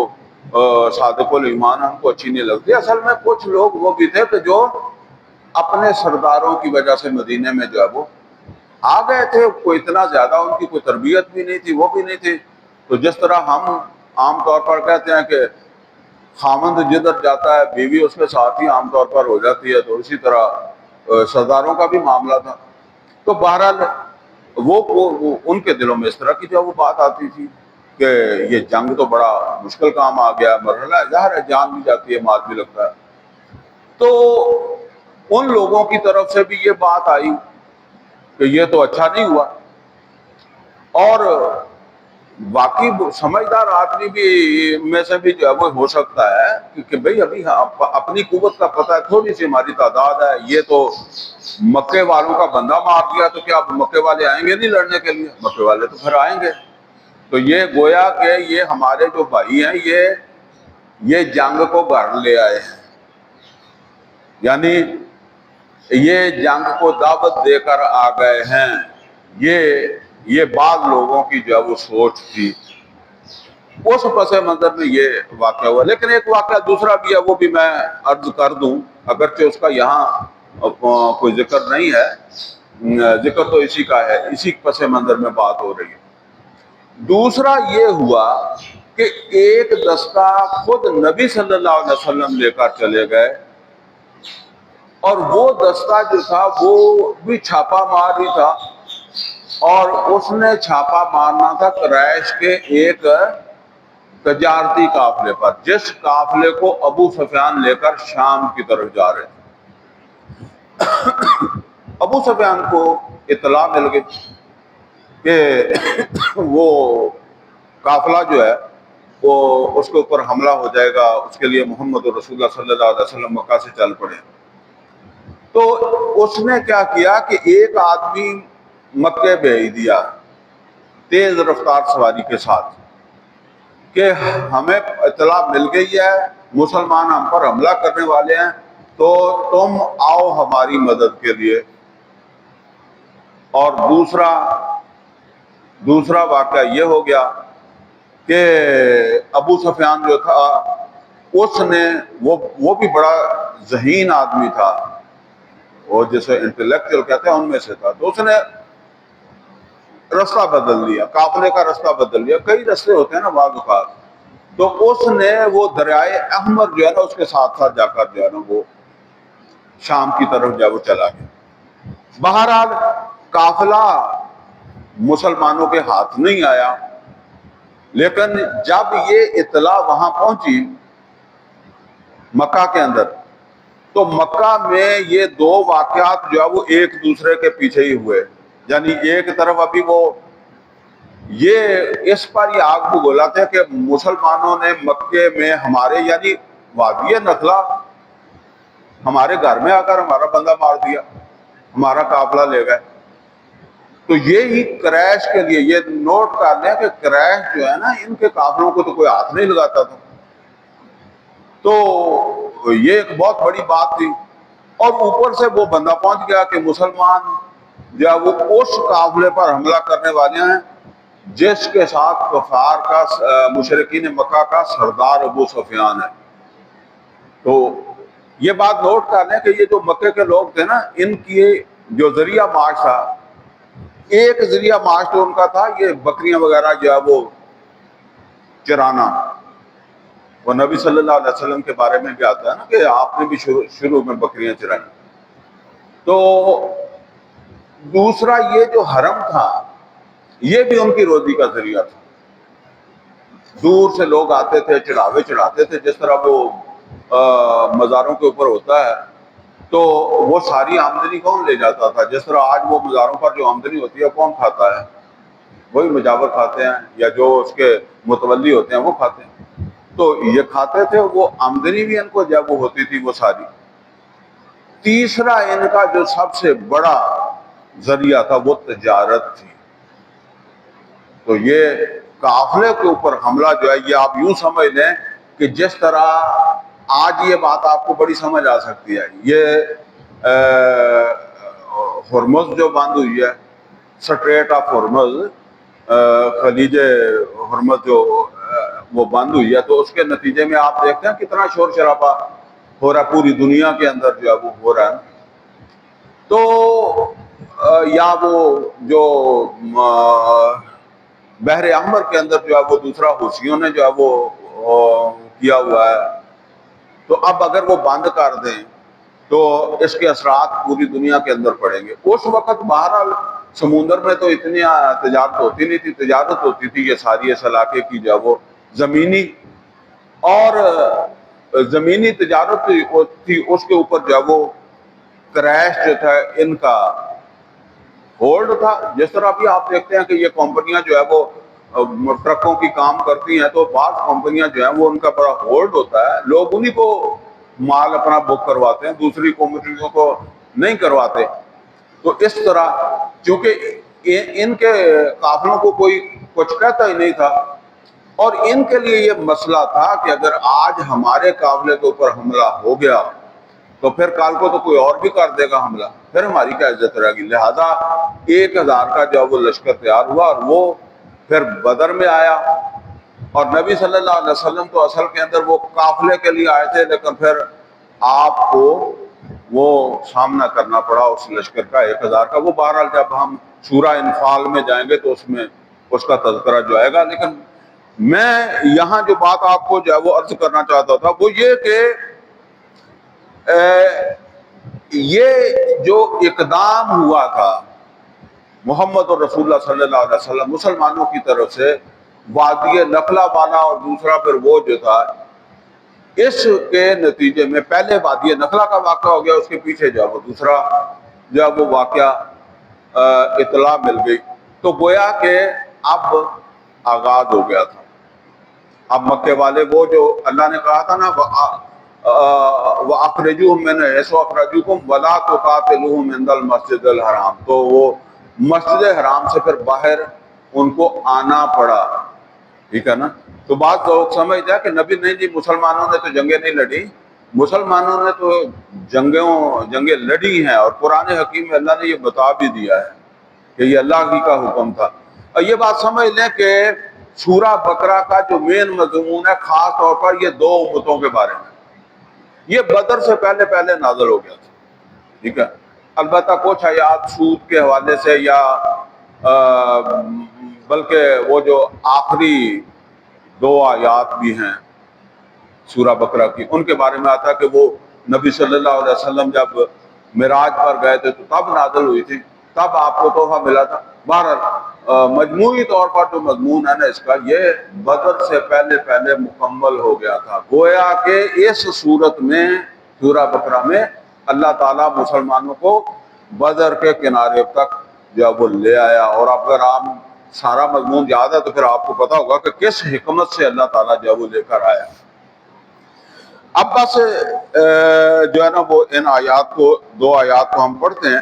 صادق الایمان ہیں ان کو اچھی نہیں لگتی۔ اصل میں کچھ لوگ وہ بھی تھے کہ جو اپنے سرداروں کی وجہ سے مدینے میں جو ہے وہ آ گئے تھے، کوئی اتنا زیادہ ان کی کوئی تربیت بھی نہیں تھی، وہ بھی نہیں تھی۔ تو جس طرح ہم عام طور پر کہتے ہیں کہ خامند جدھر جاتا ہے بیوی اس کے ساتھ ہی عام طور پر ہو جاتی ہے، تو اسی طرح سرداروں کا بھی معاملہ تھا۔ تو بہرحال وہ ان کے دلوں میں اس طرح کی جو وہ بات آتی تھی کہ یہ جنگ تو بڑا مشکل کام آ گیا، مرحلہ ظاہر ہے جان بھی جاتی ہے، مال بھی لگتا ہے۔ تو ان لوگوں کی طرف سے بھی یہ بات آئی کہ یہ تو اچھا نہیں ہوا، اور باقی سمجھدار آدمی بھی میں سے بھی جو ہے وہ ہو سکتا ہے کہ بھئی ابھی اپنی قوت کا پتہ ہے، تھوڑی سی ہماری تعداد ہے، یہ تو مکے والوں کا بندہ مار دیا، تو کیا اب مکے والے آئیں گے نہیں لڑنے کے لیے؟ مکے والے تو پھر آئیں گے۔ تو یہ گویا کہ یہ ہمارے جو بھائی ہیں یہ جنگ کو گھر لے آئے ہیں، یعنی یہ جنگ کو دعوت دے کر آ گئے ہیں، یہ بعض لوگوں کی جو ہے وہ سوچ تھی۔ اس پس منظر میں یہ واقعہ ہوا۔ لیکن ایک واقعہ دوسرا بھی ہے، وہ بھی میں عرض کر دوں، اگرچہ اس کا یہاں کوئی ذکر نہیں ہے، ذکر تو اسی کا ہے، اسی پس منظر میں بات ہو رہی ہے۔ دوسرا یہ ہوا کہ ایک دستہ خود نبی صلی اللہ علیہ وسلم لے کر چلے گئے، اور وہ دستہ جو تھا وہ بھی چھاپا مار ہی تھا، اور اس نے چھاپا مارنا تھا قریش کے ایک تجارتی قافلے پر، جس قافلے کو ابو سفیان لے کر شام کی طرف جا رہے تھے۔ ابو سفیان کو اطلاع مل گئی کہ وہ قافلہ جو ہے وہ اس کے اوپر حملہ ہو جائے گا، اس کے لیے محمد رسول اللہ صلی اللہ علیہ وسلم مکہ سے چل پڑے۔ تو اس نے کیا کیا کہ ایک آدمی مکے بھیج دیا تیز رفتار سواری کے ساتھ کہ ہمیں اطلاع مل گئی ہے مسلمان ہم پر حملہ کرنے والے ہیں، تو تم آؤ ہماری مدد کے لیے۔ اور دوسرا واقعہ یہ ہو گیا کہ ابو سفیان جو تھا اس نے وہ بھی بڑا ذہین آدمی تھا، وہ جسے انٹلیکچوئل کہتے ہیں ان میں سے تھا، تو اس نے رستہ بدل لیا، قافلے کا رستہ بدل لیا، کئی رستے ہوتے ہیں نا بعض اوقات، تو اس نے وہ دریائے احمر جو ہے نا اس کے ساتھ ساتھ جا کر جو ہے نا وہ شام کی طرف جو ہے وہ چلا گیا۔ بہرحال قافلہ مسلمانوں کے ہاتھ نہیں آیا، لیکن جب یہ اطلاع وہاں پہنچی مکہ کے اندر، تو مکہ میں یہ دو واقعات جو ہے وہ ایک دوسرے کے پیچھے ہی ہوئے، یعنی ایک طرف ابھی وہ یہ اس پر یہ آگ بگولا تھا کہ مسلمانوں نے مکے میں ہمارے یعنی وادی نخلا ہمارے گھر میں آ کر ہمارا بندہ مار دیا، ہمارا قافلہ لے گئے۔ تو یہی قریش کے لیے یہ نوٹ کر لیں کہ قریش جو ہے نا ان کے قافلوں کو تو کوئی ہاتھ نہیں لگاتا تھا، تو یہ ایک بہت بڑی بات تھی۔ اور اوپر سے وہ بندہ پہنچ گیا کہ مسلمان جو ہے وہ اس قافلے پر حملہ کرنے والے ہیں جس کے ساتھ کفار کا مشرکین مکہ کا سردار ابو سفیان ہے۔ تو یہ بات نوٹ کر لیں کہ یہ جو مکے کے لوگ تھے نا، ان کی جو ذریعہ معاش تھا، ایک ذریعہ معاش تو ان کا تھا یہ بکریاں وغیرہ جو ہے وہ چرانا۔ وہ نبی صلی اللہ علیہ وسلم کے بارے میں بھی آتا ہے نا کہ آپ نے بھی شروع میں بکریاں چرائیں۔ تو دوسرا یہ جو حرم تھا یہ بھی ان کی روزی کا ذریعہ تھا۔ دور سے لوگ آتے تھے، چڑھاوے چڑھاتے تھے، جس طرح وہ مزاروں کے اوپر ہوتا ہے، تو وہ ساری آمدنی کون لے جاتا تھا؟ جس طرح آج وہ مزاروں پر جو آمدنی ہوتی ہے کون کھاتا ہے؟ وہی مجاور کھاتے ہیں یا جو اس کے متولی ہوتے ہیں وہ کھاتے ہیں۔ تو یہ کھاتے تھے، وہ آمدنی بھی ان کو جب وہ ہوتی تھی وہ ساری۔ تیسرا ان کا جو سب سے بڑا ذریعہ تھا وہ تجارت تھی۔ تو یہ قافلے کے اوپر حملہ جو ہے یہ آپ یوں سمجھ لیں کہ جس طرح آج یہ بات آپ کو بڑی سمجھ آ سکتی ہے، یہ ہرمز جو بند ہوئی ہے، سٹریٹ آف ہرمز، خلیج ہرمز جو وہ بند ہوئی ہے، تو اس کے نتیجے میں آپ دیکھتے ہیں کتنا شور شرابہ ہو رہا ہے پوری دنیا کے اندر جو ہے وہ ہو رہا ہے۔ تو یا وہ جو بحر احمر کے اندر جو ہے وہ دوسرا حوثیوں نے جو ہے وہ کیا ہوا ہے، تو اب اگر وہ بند کر دیں تو اس کے اثرات پوری دنیا کے اندر پڑیں گے۔ اس وقت بہرحال سمندر میں تو اتنی تجارت ہوتی نہیں تھی، تجارت ہوتی تھی یہ ساری اس علاقے کی جو ہے وہ زمینی، اور زمینی تجارت تھی، اس کے اوپر جو ہے وہ قریش جو تھا ان کا ہولڈ تھا۔ جس طرح بھی آپ دیکھتے ہیں کہ یہ کمپنیاں جو ہے وہ ٹرکوں کی کام کرتی ہیں، تو بعض کمپنیاں جو ہیں وہ ان کا بڑا ہولڈ ہوتا ہے، لوگ انہی کو مال اپنا بک کرواتے ہیں، دوسری کمپنیوں کو نہیں کرواتے۔ تو اس طرح چونکہ ان کے قافلوں کو کوئی کچھ کہتا ہی نہیں تھا، اور ان کے لیے یہ مسئلہ تھا کہ اگر آج ہمارے قافلے کے اوپر حملہ ہو گیا تو پھر کل کو تو کوئی اور بھی کر دے گا حملہ، پھر ہماری کیا عزت رہے گی۔ لہذا 1000 کا جو وہ لشکر تیار ہوا، اور وہ پھر بدر میں آیا، اور نبی صلی اللہ علیہ وسلم تو اصل کے اندر وہ قافلے کے لیے آئے تھے، لیکن پھر آپ کو وہ سامنا کرنا پڑا اس لشکر کا 1000 کا۔ وہ بہرحال جب ہم سورہ انفال میں جائیں گے تو اس میں اس کا تذکرہ جو آئے گا۔ لیکن میں یہاں جو بات آپ کو جو ہے وہ عرض کرنا چاہتا تھا وہ یہ کہ یہ جو اقدام ہوا تھا محمد رسول اللہ صلی اللہ علیہ وسلم مسلمانوں کی طرف سے، وادی نخلا والا اور دوسرا پھر وہ جو تھا، اس کے نتیجے میں پہلے وادی نخلا کا واقعہ ہو گیا، اس کے پیچھے جو وہ دوسرا جو وہ واقعہ اطلاع مل گئی، تو گویا کہ اب آغاز ہو گیا تھا۔ اب مکے والے وہ جو اللہ نے کہا تھا نا وَأَخْرِجُوهُم مِّنْ حَيْثُ أَخْرَجُوكُمْ وَلَا تُقَاتِلُوهُمْ عِندَ الْمَسْجِدِ الْحَرَامِ، تو وہ مسجد حرام سے پھر باہر ان کو آنا پڑا، ٹھیک ہے نا۔ تو بعض لوگ سمجھتے ہیں کہ نبی نہیں جی مسلمانوں نے تو جنگیں نہیں لڑی، مسلمانوں نے تو جنگیں لڑی ہیں، اور قرآن حکیم میں اللہ نے یہ بتا بھی دیا ہے کہ یہ اللہ ہی کا حکم تھا۔ اور یہ بات سمجھ لیں کہ سورہ بقرہ کا جو مین مضمون ہے خاص طور پر یہ 2 امتوں کے بارے میں، یہ بدر سے پہلے نازل ہو گیا تھا، ٹھیک ہے۔ البتہ کچھ آیات سود کے حوالے سے یا بلکہ وہ جو آخری 2 آیات بھی ہیں سورہ بقرہ کی، ان کے بارے میں آتا ہے کہ وہ نبی صلی اللہ علیہ وسلم جب معراج پر گئے تھے تو تب نازل ہوئی تھی، تب آپ کو تحفہ ملا تھا۔ بہرحال مجموعی طور پر جو مضمون ہے نا اس کا، یہ بدر سے پہلے مکمل ہو گیا تھا۔ گویا کہ اس صورت میں سورہ بقرہ میں اللہ تعالیٰ مسلمانوں کو بدر کے کنارے تک جو وہ لے آیا، اور اگر آپ سارا مضمون یاد ہے تو پھر آپ کو پتا ہوگا کہ کس حکمت سے اللہ تعالیٰ جو وہ لے کر آیا۔ اب بس جو ہے نا وہ ان آیات کو، دو آیات کو ہم پڑھتے ہیں.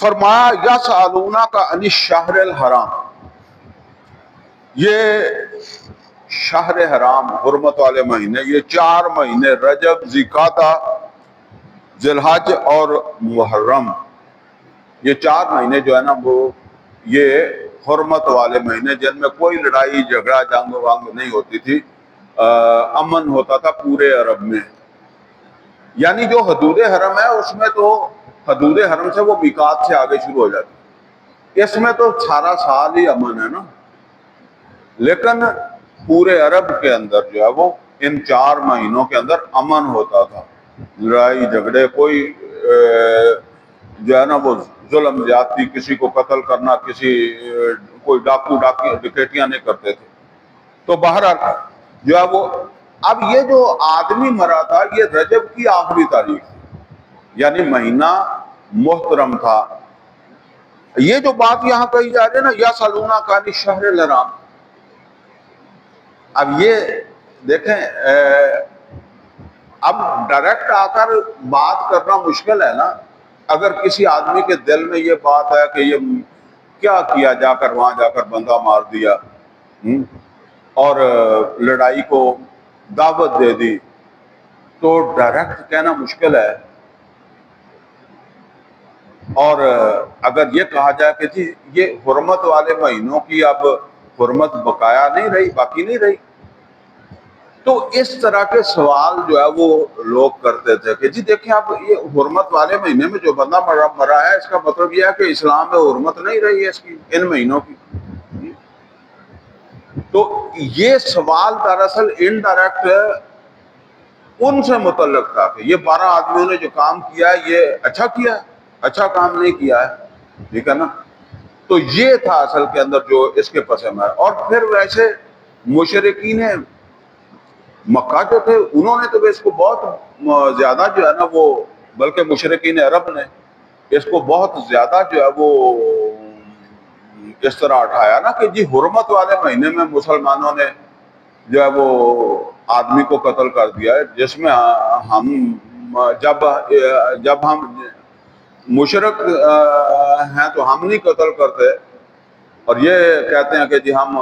فرمایا یسألونک کا عن الشہر الحرام، یہ شہر حرام، حرمت والے مہینے، یہ 4 مہینے رجب، ذوالقعدہ، ذی الحج اور محرم، یہ 4 مہینے جو ہے نا وہ یہ حرمت والے مہینے، جن میں کوئی لڑائی جھگڑا جنگ ونگ نہیں ہوتی تھی، امن ہوتا تھا پورے عرب میں. یعنی جو حدود حرم ہے اس میں تو حدود حرم سے وہ میقات سے آگے شروع ہو جاتی، اس میں تو سارا سال ہی امن ہے نا. لیکن پورے عرب کے اندر جو ہے وہ ان 4 مہینوں کے اندر امن ہوتا تھا، لڑائی جھگڑے، کوئی جو ہے نا وہ ظلم زیادتی، کسی کو قتل کرنا، کوئی ڈاکو ڈکیتیاں نہیں کرتے تھے. تو بہرحال جو ہے وہ اب یہ جو آدمی مرا تھا یہ رجب کی آخری تاریخ تھی، یعنی مہینہ محترم تھا. یہ جو بات یہاں کہی جا رہی ہے نا یسألونک عن الشہر الحرام، اب یہ دیکھیں اب ڈائریکٹ آ کر بات کرنا مشکل ہے نا. اگر کسی آدمی کے دل میں یہ بات ہے کہ یہ کیا کیا جا کر وہاں جا کر بندہ مار دیا اور لڑائی کو دعوت دے دی، تو ڈائریکٹ کہنا مشکل ہے. اور اگر یہ کہا جائے کہ جی یہ حرمت والے مہینوں کی اب حرمت بقایا نہیں رہی، باقی نہیں رہی، تو اس طرح کے سوال جو ہے وہ لوگ کرتے تھے کہ جی دیکھیں اب یہ حرمت والے مہینے میں جو بندہ مرا ہے اس کا مطلب یہ ہے کہ اسلام میں حرمت نہیں رہی ہے اس کی، ان مہینوں کی. تو یہ سوال دراصل انڈائریکٹ ان سے متعلق تھا کہ یہ 12 آدمیوں نے جو کام کیا ہے یہ اچھا کیا ہے، اچھا کام نہیں کیا ہے، ٹھیک ہے نا. تو یہ تھا اصل کے اندر جو اس کے پس میں. اور پھر ویسے مشرکین مکہ جو تھے انہوں نے تو اس کو بہت زیادہ جو ہے نا وہ، بلکہ مشرکین عرب نے اس کو بہت زیادہ جو ہے وہ اس طرح اٹھایا نا کہ جی حرمت والے مہینے میں مسلمانوں نے جو ہے وہ آدمی کو قتل کر دیا ہے، جس میں ہم جب ہم مشرک ہیں تو ہم نہیں قتل کرتے، اور یہ کہتے ہیں کہ جی ہم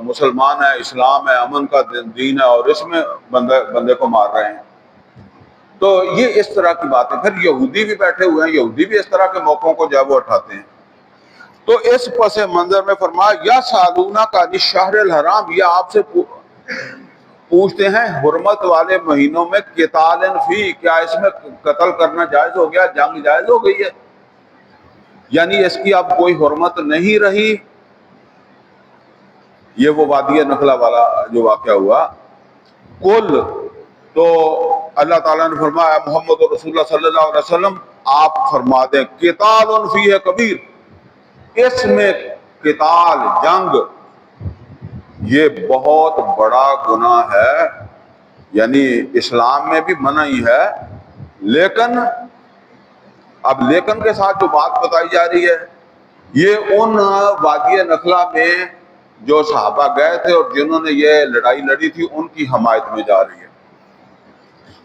مسلمان ہیں، اسلام ہے، امن کا دین ہے، اور اس میں بندے کو مار رہے ہیں. تو یہ اس طرح کی باتیں. پھر یہودی بھی بیٹھے ہوئے ہیں، یہودی بھی اس طرح کے موقعوں کو جو ہے وہ اٹھاتے ہیں. تو اس پس منظر میں فرمایا یسألونک عن الشہر الحرام، یہ آپ سے پوچھتے ہیں حرمت والے مہینوں میں قتال فی، کیا اس میں قتل کرنا جائز ہو گیا، جنگ جائز ہو گئی ہے، یعنی اس کی اب کوئی حرمت نہیں رہی. یہ وہ وادی نخلا والا جو واقعہ ہوا. کل تو اللہ تعالیٰ نے فرمایا محمد رسول اللہ صلی اللہ علیہ وسلم آپ فرما دیں قتال فیہ کبیر، اس میں قتال، جنگ، یہ بہت بڑا گناہ ہے. یعنی اسلام میں بھی منع ہی ہے، لیکن اب لیکن کے ساتھ جو بات بتائی جا رہی ہے یہ ان وادی نخلا میں جو صحابہ گئے تھے اور جنہوں نے یہ لڑائی لڑی تھی ان کی حمایت میں جا رہی ہے.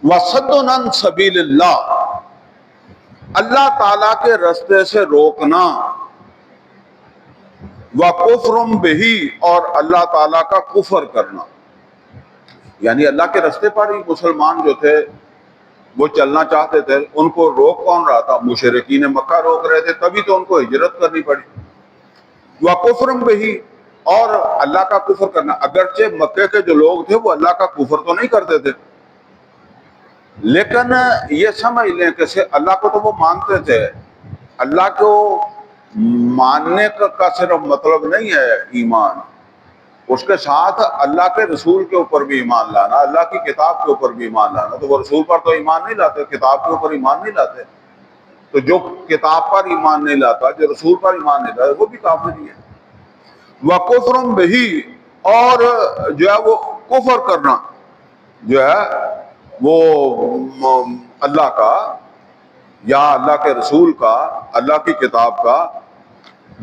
وَصَدٌّ عَن سَبِيلِ اللَّهِ، اللہ تعالیٰ کے رستے سے روکنا، وَكُفْرٌ بِهِ، اور اللہ تعالیٰ کا کفر کرنا. یعنی اللہ کے رستے پر ہی مسلمان جو تھے وہ چلنا چاہتے تھے، ان کو روک کون رہا تھا؟ مشرکین مکہ روک رہے تھے، تبھی تو ان کو ہجرت کرنی پڑی. وَكُفْرٌ بِهِ، اور اللہ کا کفر کرنا. اگرچہ مکے کے جو لوگ تھے وہ اللہ کا کفر تو نہیں کرتے تھے، لیکن یہ سمجھ لیں کہ اللہ کو تو وہ مانتے تھے. اللہ کو ماننے کا صرف مطلب نہیں ہے ایمان، اس کے ساتھ اللہ کے رسول کے اوپر بھی ایمان لانا، اللہ کی کتاب کے اوپر بھی ایمان لانا. تو وہ رسول پر تو ایمان نہیں لاتے، کتاب کے اوپر ایمان نہیں لاتے. تو جو کتاب پر ایمان نہیں لاتا، جو رسول پر ایمان نہیں لاتا، وہ بھی کافر ہی ہے. وَكُفْرٌ بِهِ، اور جو ہے وہ کفر کرنا جو ہے وہ اللہ کا یا اللہ کے رسول کا، اللہ کی کتاب کا.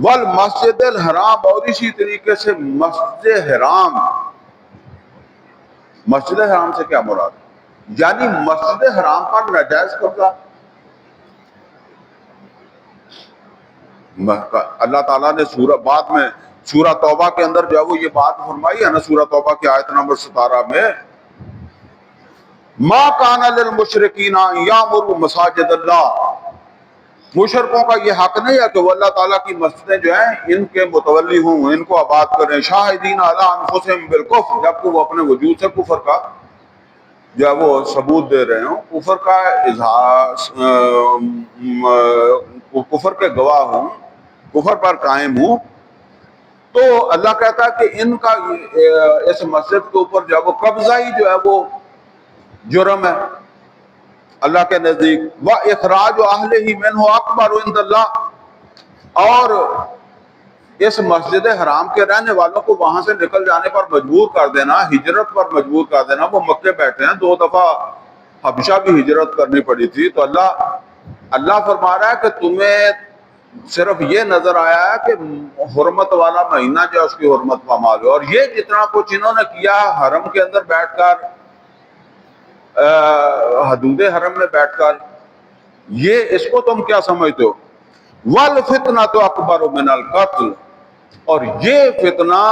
والمسجد الحرام، اور اسی طریقے سے مسجد حرام مسجد حرام سے کیا مراد ہے؟ یعنی مسجد حرام پر ناجائز قبضہ. اللہ تعالیٰ نے سورہ بعد میں سورہ توبہ کے اندر جو ہے وہ یہ بات فرمائی ہے نا، سورہ توبہ کی آیت نمبر 17 میں، ما کان للمشرکین ان یعمروا مساجد اللہ، مشرکوں کا یہ حق نہیں ہے کہ وہ اللہ تعالیٰ کی مسجدیں جو ہیں ان کے متولی ہوں، ان کو آباد کریں، شاہدین علی انفسہم بالکفر، جبکہ وہ اپنے وجود سے کفر کا جو ہے وہ ثبوت دے رہے ہوں، کفر کا اظہار، کفر کے گواہ ہوں، کفر پر قائم ہوں. تو اللہ کہتا ہے کہ ان کا اس مسجد کے اوپر جو ہے وہ قبضہ ہی جو ہے وہ جرم ہے اللہ کے نزدیک. وَإِخْرَاجُ أَهْلِهِ مِنْهُ أَكْبَرُ عِنْدَ اللَّهِ، اور اس مسجد حرام کے رہنے والوں کو وہاں سے نکل جانے پر مجبور کر دینا، ہجرت پر مجبور کر دینا. وہ مکے بیٹھے ہیں، 2 دفعہ حبشہ بھی ہجرت کرنی پڑی تھی. تو اللہ فرما رہا ہے کہ تمہیں صرف یہ نظر آیا ہے کہ حرمت والا مہینہ جو ہے اس کی حرمت پامال ہو، اور یہ جتنا کچھ انہوں نے کیا حرم کے اندر بیٹھ کر، حدود حرم میں بیٹھ کر، یہ اس کو تم کیا سمجھتے ہو؟ وَالْفِتْنَةُ أَكْبَرُ مِنَ الْقَتْلِ، اور یہ فتنہ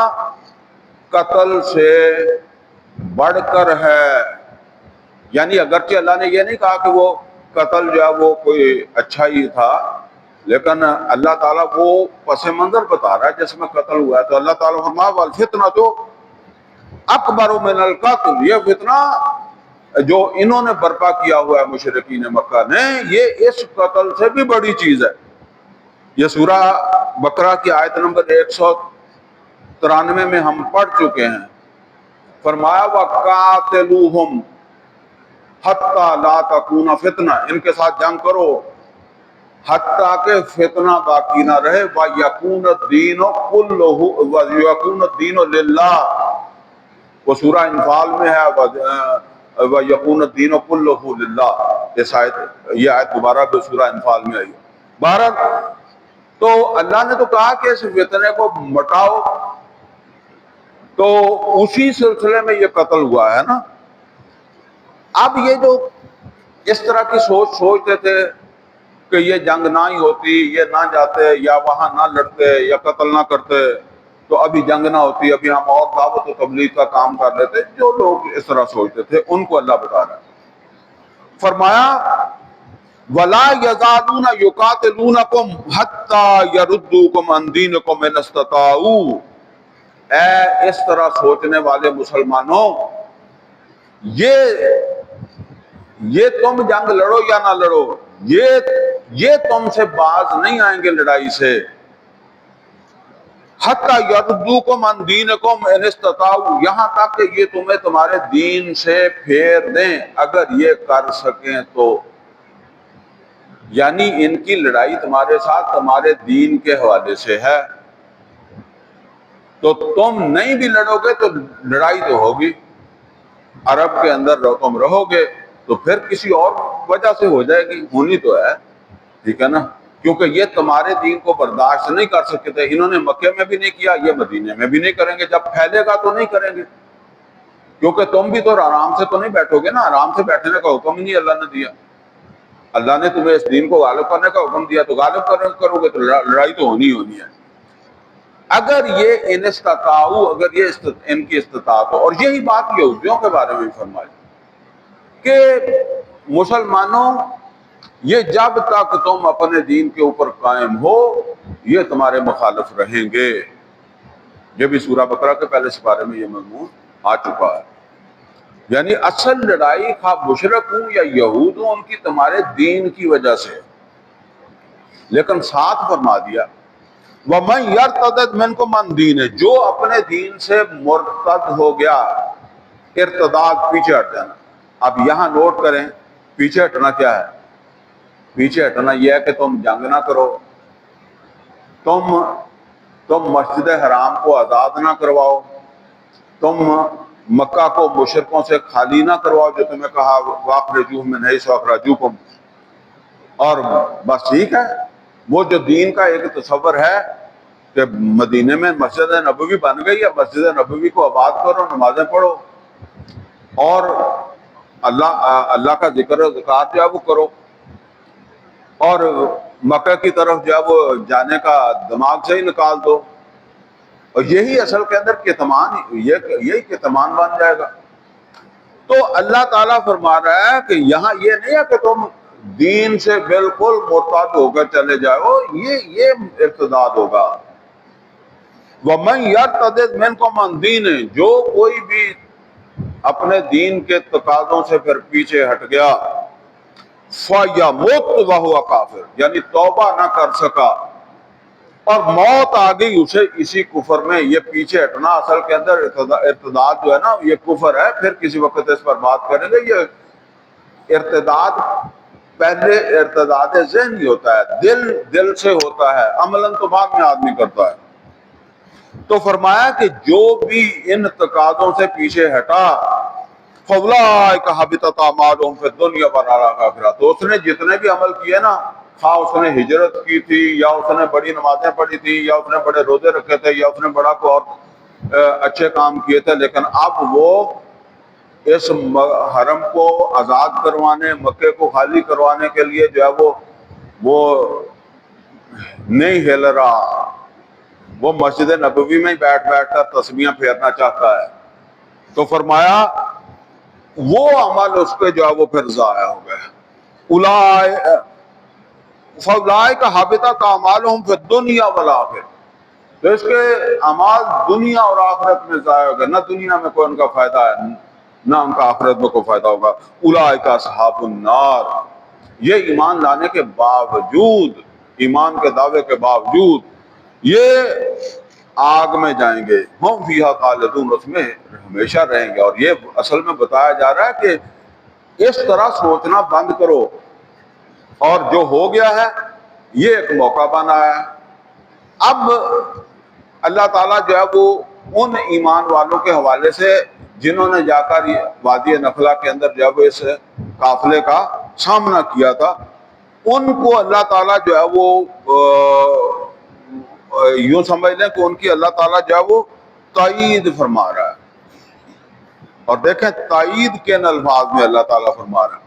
قتل سے بڑھ کر ہے. یعنی اگرچہ اللہ نے یہ نہیں کہا کہ وہ قتل جو ہے وہ کوئی اچھا ہی تھا، لیکن اللہ تعالیٰ وہ پس منظر بتا رہا ہے جس میں قتل ہوا ہے. تو اللہ تعالیٰ فرمایا وَالْفِتْنَةُ أَكْبَرُ مِنَ الْقَتْلِ، یہ فتنہ جو انہوں نے برپا کیا ہوا ہے مشرکین مکہ نے، یہ اس قتل سے بھی بڑی چیز ہے. یہ سورہ بقرہ کی آیت نمبر 193 میں ہم پڑھ چکے ہیں. فرمایا وَقَاتِلُوهُمْ حَتَّى لَا تَكُونَ فِتْنَةٌ، ان کے ساتھ جنگ کرو حتیٰ کہ فتنہ باقی نہ رہے. وَيَكُونَ الدِّينُ كُلُّهُ وَيَكُونَ الدِّينُ لِلَّهِ، وہ سورہ انفال میں ہے، وَيَكُونَ الدِّينُ كُلُّهُ لِلَّهِ. یہ آیت دوبارہ بھی سورہ انفال میں آئی. بہرحال تو اللہ نے تو کہا کہ اس فتنے کو مٹاؤ، تو اسی سلسلے میں یہ قتل ہوا ہے نا. اب یہ جو اس طرح کی سوچتے تھے کہ یہ جنگ نہ ہی ہوتی، یہ نہ جاتے یا وہاں نہ لڑتے یا قتل نہ کرتے تو ابھی جنگ نہ ہوتی، ابھی ہم اور دعوت و تبلیغ کا کام کر لیتے. جو لوگ اس طرح سوچتے تھے ان کو اللہ بتا رہا ہے. فرمایا وَلَا يَزَالُونَ يُقَاتِلُونَكُمْ حَتَّى يَرُدُّوكُمْ عَنْ دِينِكُمْ إِنِ اسْتَطَاعُوا، اے اس طرح سوچنے والے مسلمانوں، یہ تم جنگ لڑو یا نہ لڑو، یہ تم سے باز نہیں آئیں گے لڑائی سے. حَتَّى يَرُدُّوكُمْ عَنْ دِينِكُمْ إِنِ اسْتَطَاعُوا، یہاں تک کہ یہ تمہیں تمہارے دین سے پھیر دیں اگر یہ کر سکیں تو. یعنی ان کی لڑائی تمہارے ساتھ تمہارے دین کے حوالے سے ہے، تو تم نہیں بھی لڑو گے تو لڑائی تو ہوگی. عرب کے اندر تم رہو گے تو پھر کسی اور وجہ سے ہو جائے گی، ہونی تو ہے، ٹھیک ہے نا. کیونکہ یہ تمہارے دین کو برداشت نہیں کر سکتے تھے. انہوں نے مکے میں بھی نہیں کیا، یہ مدینے میں بھی نہیں کریں گے. جب پھیلے گا تو نہیں کریں گے، کیونکہ تم بھی تو آرام سے تو نہیں بیٹھو گے نا. آرام سے بیٹھنے کا حکم ہی نہیں اللہ نے دیا. اللہ نے تمہیں اس دین کو غالب کرنے کا حکم دیا، تو غالب کرو گے تو لڑائی تو ہونی ہے. اگر یہ ان استطاعوا، اگر یہ ان کی استطاعت ہو. اور یہی بات یہودیوں کے بارے میں فرمائی کہ مسلمانوں، یہ جب تک تم اپنے دین کے اوپر قائم ہو یہ تمہارے مخالف رہیں گے. یہ بھی سورہ بقرہ کے پہلے سپارے میں یہ مضمون آ چکا ہے. یعنی اصل لڑائی خواہ مشرک ہوں یا یہود ہوں، ان کی تمہارے دین کی وجہ سے. لیکن ساتھ فرما دیا وَمَنْ يَرْتَدَدْ مِنْكُمْ عَنْ دِينِهِ، جو اپنے دین سے مرتد ہو گیا. ارتداد پیچھے ہٹ جانا. اب یہاں نوٹ کریں پیچھے ہٹنا کیا ہے. پیچھے ہٹنا یہ ہے کہ تم جنگ نہ کرو، تم مسجد حرام کو آزاد نہ کرواؤ، تم مکہ کو مشرکوں سے خالی نہ کرواؤ جو تمہیں کہا وَأَخْرِجُوهُم مِّنْ حَيْثُ أَخْرَجُوكُمْ. اور بس ٹھیک ہے. وہ جو دین کا ایک تصور ہے کہ مدینے میں مسجد نبوی بن گئی ہے، مسجد نبوی کو آباد کرو، نمازیں پڑھو، اور اللہ کا ذکر و ذکار جو ہے وہ کرو، اور مکہ کی طرف جو ہے وہ جانے کا دماغ سے ہی نکال دو، اور یہی اصل کے اندر کتمان، یہی کتمان بن جائے گا۔ تو اللہ تعالیٰ فرما رہا ہے کہ یہاں یہ نہیں ہے کہ تم دین سے بالکل مرتد ہو کر چلے جاؤ، یہ ارتداد ہوگا۔ وَمَن يَرْتَدِدْ مِنْكُمْ عَنْ دِينِهِ، جو کوئی بھی اپنے دین کے تقاضوں سے پھر پیچھے ہٹ گیا، فَيَمُتْ وَهُوَ كَافِرٌ، یعنی توبہ نہ کر سکا اور موت آ گئی اسے اسی کفر میں۔ یہ پیچھے ہٹنا اصل کے اندر ارتداد جو ہے نا یہ کفر ہے، پھر کسی وقت اس پر بات کریں گے۔ یہ ارتداد پہلے ارتداد ذہنی ہوتا ہے، دل سے ہوتا ہے، عملاً تو بعد میں آدمی کرتا ہے۔ تو فرمایا کہ جو بھی ان تقاضوں سے پیچھے ہٹا، فَأُولَٰئِكَ حَبِطَتْ أَعْمَالُهُمْ فِي الدُّنْيَا وَالْآخِرَةِ، تو اس نے جتنے بھی عمل کیے نا، خواہ اس نے ہجرت کی تھی، یا اس نے بڑی نمازیں پڑھی تھی، یا اس نے بڑے روزے رکھے تھے، یا اس نے بڑا کو اور اچھے کام کیے تھے، لیکن اب وہ اس حرم کو آزاد کروانے، مکے کو خالی کروانے کے لیے جو ہے وہ نہیں ہل رہا، وہ مسجد نبوی میں بیٹھ کر تسبیحاں پھیرنا چاہتا ہے۔ تو فرمایا وہ عمل اس کے جو ہے وہ پھر ضائع ہو گئے۔ فَأُولَٰئِكَ حَبِطَتْ أَعْمَالُهُمْ فِي الدُّنْيَا وَالْآخِرَةِ، تو اس کے اعمال دنیا اور آخرت میں ضائع ہو گئے، نہ دنیا میں کوئی ان کا فائدہ ہے، نہ ان کا آخرت میں کوئی فائدہ ہوگا۔ اولئک اصحاب النار، یہ ایمان لانے کے باوجود، ایمان کے دعوے کے باوجود یہ آگ میں جائیں گے، ہم فیہا خالدون، اس میں ہمیشہ رہیں گے۔ اور یہ اصل میں بتایا جا رہا ہے کہ اس طرح سوچنا بند کرو، اور جو ہو گیا ہے یہ ایک موقع بنا ہے۔ اب اللہ تعالیٰ جو ہے وہ ان ایمان والوں کے حوالے سے جنہوں نے جا کر وادی نخلا کے اندر جو ہے وہ اس قافلے کا سامنا کیا تھا، ان کو اللہ تعالیٰ جو ہے وہ یوں سمجھ لیں کہ ان کی اللہ تعالیٰ جو ہے وہ تائید فرما رہا ہے۔ اور دیکھیں تائید کن الفاظ میں اللہ تعالیٰ فرما رہا ہے،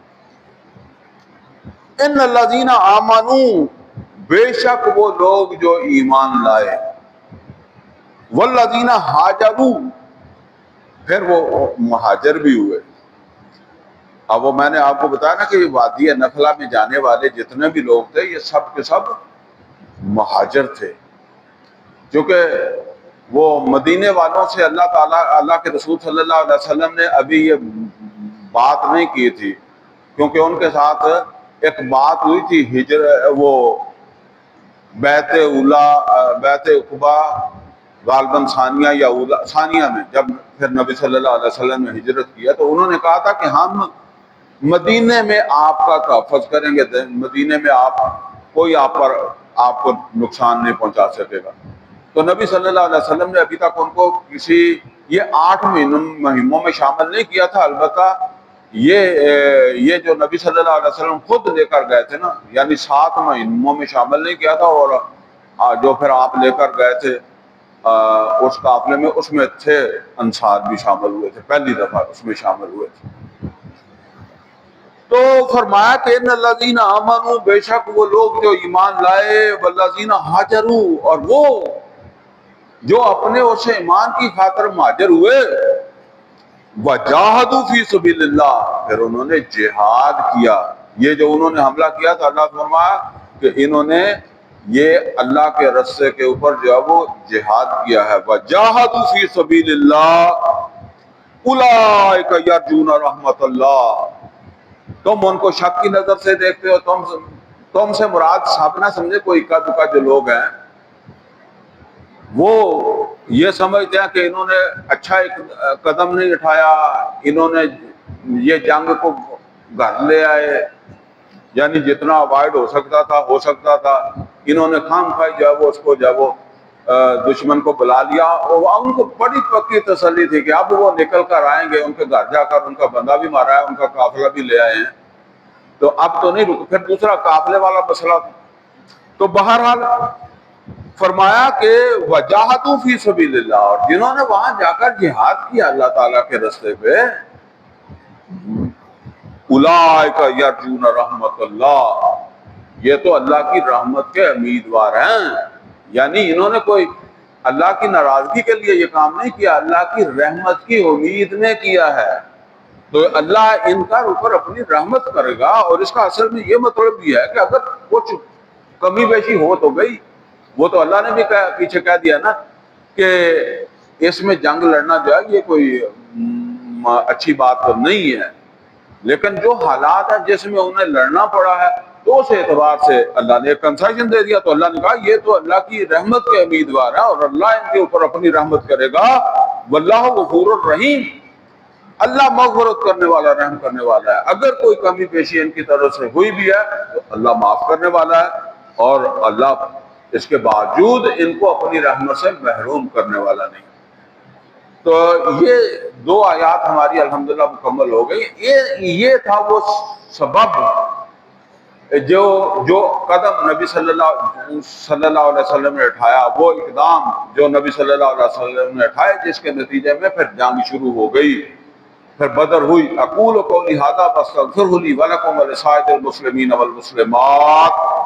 ان الذین آمنوا، بے شک وہ لوگ جو ایمان لائے، والذین ہاجروا، پھر وہ مہاجر بھی ہوئے۔ اب وہ میں نے آپ کو بتایا نا کہ وادی نخلا میں جانے والے جتنے بھی لوگ تھے یہ سب کے سب مہاجر تھے، کیونکہ وہ مدینے والوں سے اللہ تعالیٰ، اللہ کے رسول صلی اللہ علیہ وسلم نے ابھی یہ بات نہیں کی تھی، کیونکہ ان کے ساتھ ایک بات ہوئی تھی وہ بیعت اولا، بیعت عقبہ غالباً ثانیہ یا اولا، ثانیہ میں، جب پھر نبی صلی اللہ علیہ وسلم نے ہجرت کیا تو انہوں نے کہا تھا کہ ہم مدینے میں آپ کا تحفظ کریں گے، مدینے میں کوئی آپ کو نقصان نہیں پہنچا سکے گا۔ تو نبی صلی اللہ علیہ وسلم نے ابھی تک ان کو یہ 8 مہینوں میں شامل نہیں کیا تھا، البتہ یہ جو نبی صلی اللہ علیہ وسلم خود لے کر گئے تھے نا، یعنی 7 مہینوں میں شامل نہیں کیا تھا، اور جو پھر آپ لے کر گئے تھے اس قافلے میں، اس میں تھے انصار بھی شامل ہوئے تھے، پہلی دفعہ اس میں شامل ہوئے تھے۔ تو فرمایا کہ ان الذین آمنوا، بے شک وہ لوگ جو ایمان لائے، والذین ہاجروا، اور وہ جو اپنے اس ایمان کی خاطر مہاجر ہوئے، وجاہدوا فی سبیل اللہ، پھر انہوں نے جہاد کیا۔ یہ جو انہوں نے حملہ کیا تھا، اللہ فرمایا کہ انہوں نے یہ اللہ کے رستے کے اوپر جو ہے وہ جہاد کیا ہے۔ وجاہدوا فی سبیل اللہ اولئک یرجون رحمت اللہ، تم ان کو شک کی نظر سے دیکھتے ہو، تم سے مراد سب نہ سمجھے کوئی اکا دکا جو لوگ ہیں وہ یہ سمجھتے ہیں کہ انہوں نے اچھا ایک قدم نہیں اٹھایا، انہوں نے یہ جنگ کو گھر لے آئے، یعنی جتنا اوائڈ ہو سکتا تھا انہوں نے خام خواہ جو ہے وہ اس کو جو ہے وہ دشمن کو بلا لیا، اور ان کو بڑی پکی تسلی تھی کہ اب وہ نکل کر آئیں گے، ان کے گھر جا کر ان کا بندہ بھی مارا ہے، ان کا قافلہ بھی لے آئے ہیں، تو اب تو نہیں رک۔ پھر دوسرا قافلے والا مسئلہ تھا۔ تو بہرحال فرمایا کہ وجاہدوا فی سبیل اللہ، اور جنہوں نے وہاں جا کر جہاد کیا اللہ تعالیٰ کے رستے پہ، اولئک یرجون رحمت اللہ، یہ تو اللہ کی رحمت کے امیدوار ہیں، یعنی انہوں نے کوئی اللہ کی ناراضگی کے لیے یہ کام نہیں کیا، اللہ کی رحمت کی امید میں کیا ہے، تو اللہ ان کا اوپر اپنی رحمت کرے گا۔ اور اس کا اصل میں یہ مطلب بھی ہے کہ اگر کچھ کمی بیشی ہو تو گئی، وہ تو اللہ نے بھی پیچھے کہہ دیا نا کہ اس میں جنگ لڑنا جو ہے یہ کوئی اچھی بات تو نہیں ہے، لیکن جو حالات ہیں جس میں انہیں لڑنا پڑا ہے تو اس اعتبار سے اللہ نے ایک کنسیشن دے دیا، تو اللہ نے کہا یہ تو اللہ کی رحمت کے امیدوار ہیں اور اللہ ان کے اوپر اپنی رحمت کرے گا۔ واللہ غفور الرحیم، اللہ مغفرت کرنے والا، رحم کرنے والا ہے، اگر کوئی کمی پیشی ان کی طرف سے ہوئی بھی ہے تو اللہ معاف کرنے والا ہے، اور اللہ اس کے باوجود ان کو اپنی رحمت سے محروم کرنے والا نہیں۔ تو یہ دو آیات ہماری الحمدللہ مکمل ہو گئی۔ یہ تھا وہ سبب جو قدم نبی صلی اللہ علیہ وسلم نے اٹھایا، وہ اقدام جو نبی صلی اللہ علیہ وسلم نے اٹھائے، جس کے نتیجے میں پھر جنگ شروع ہو گئی، پھر بدر ہوئی۔ اقول قولی ھذا واستغفر لی ولکم ولسائر المسلمین والمسلمات۔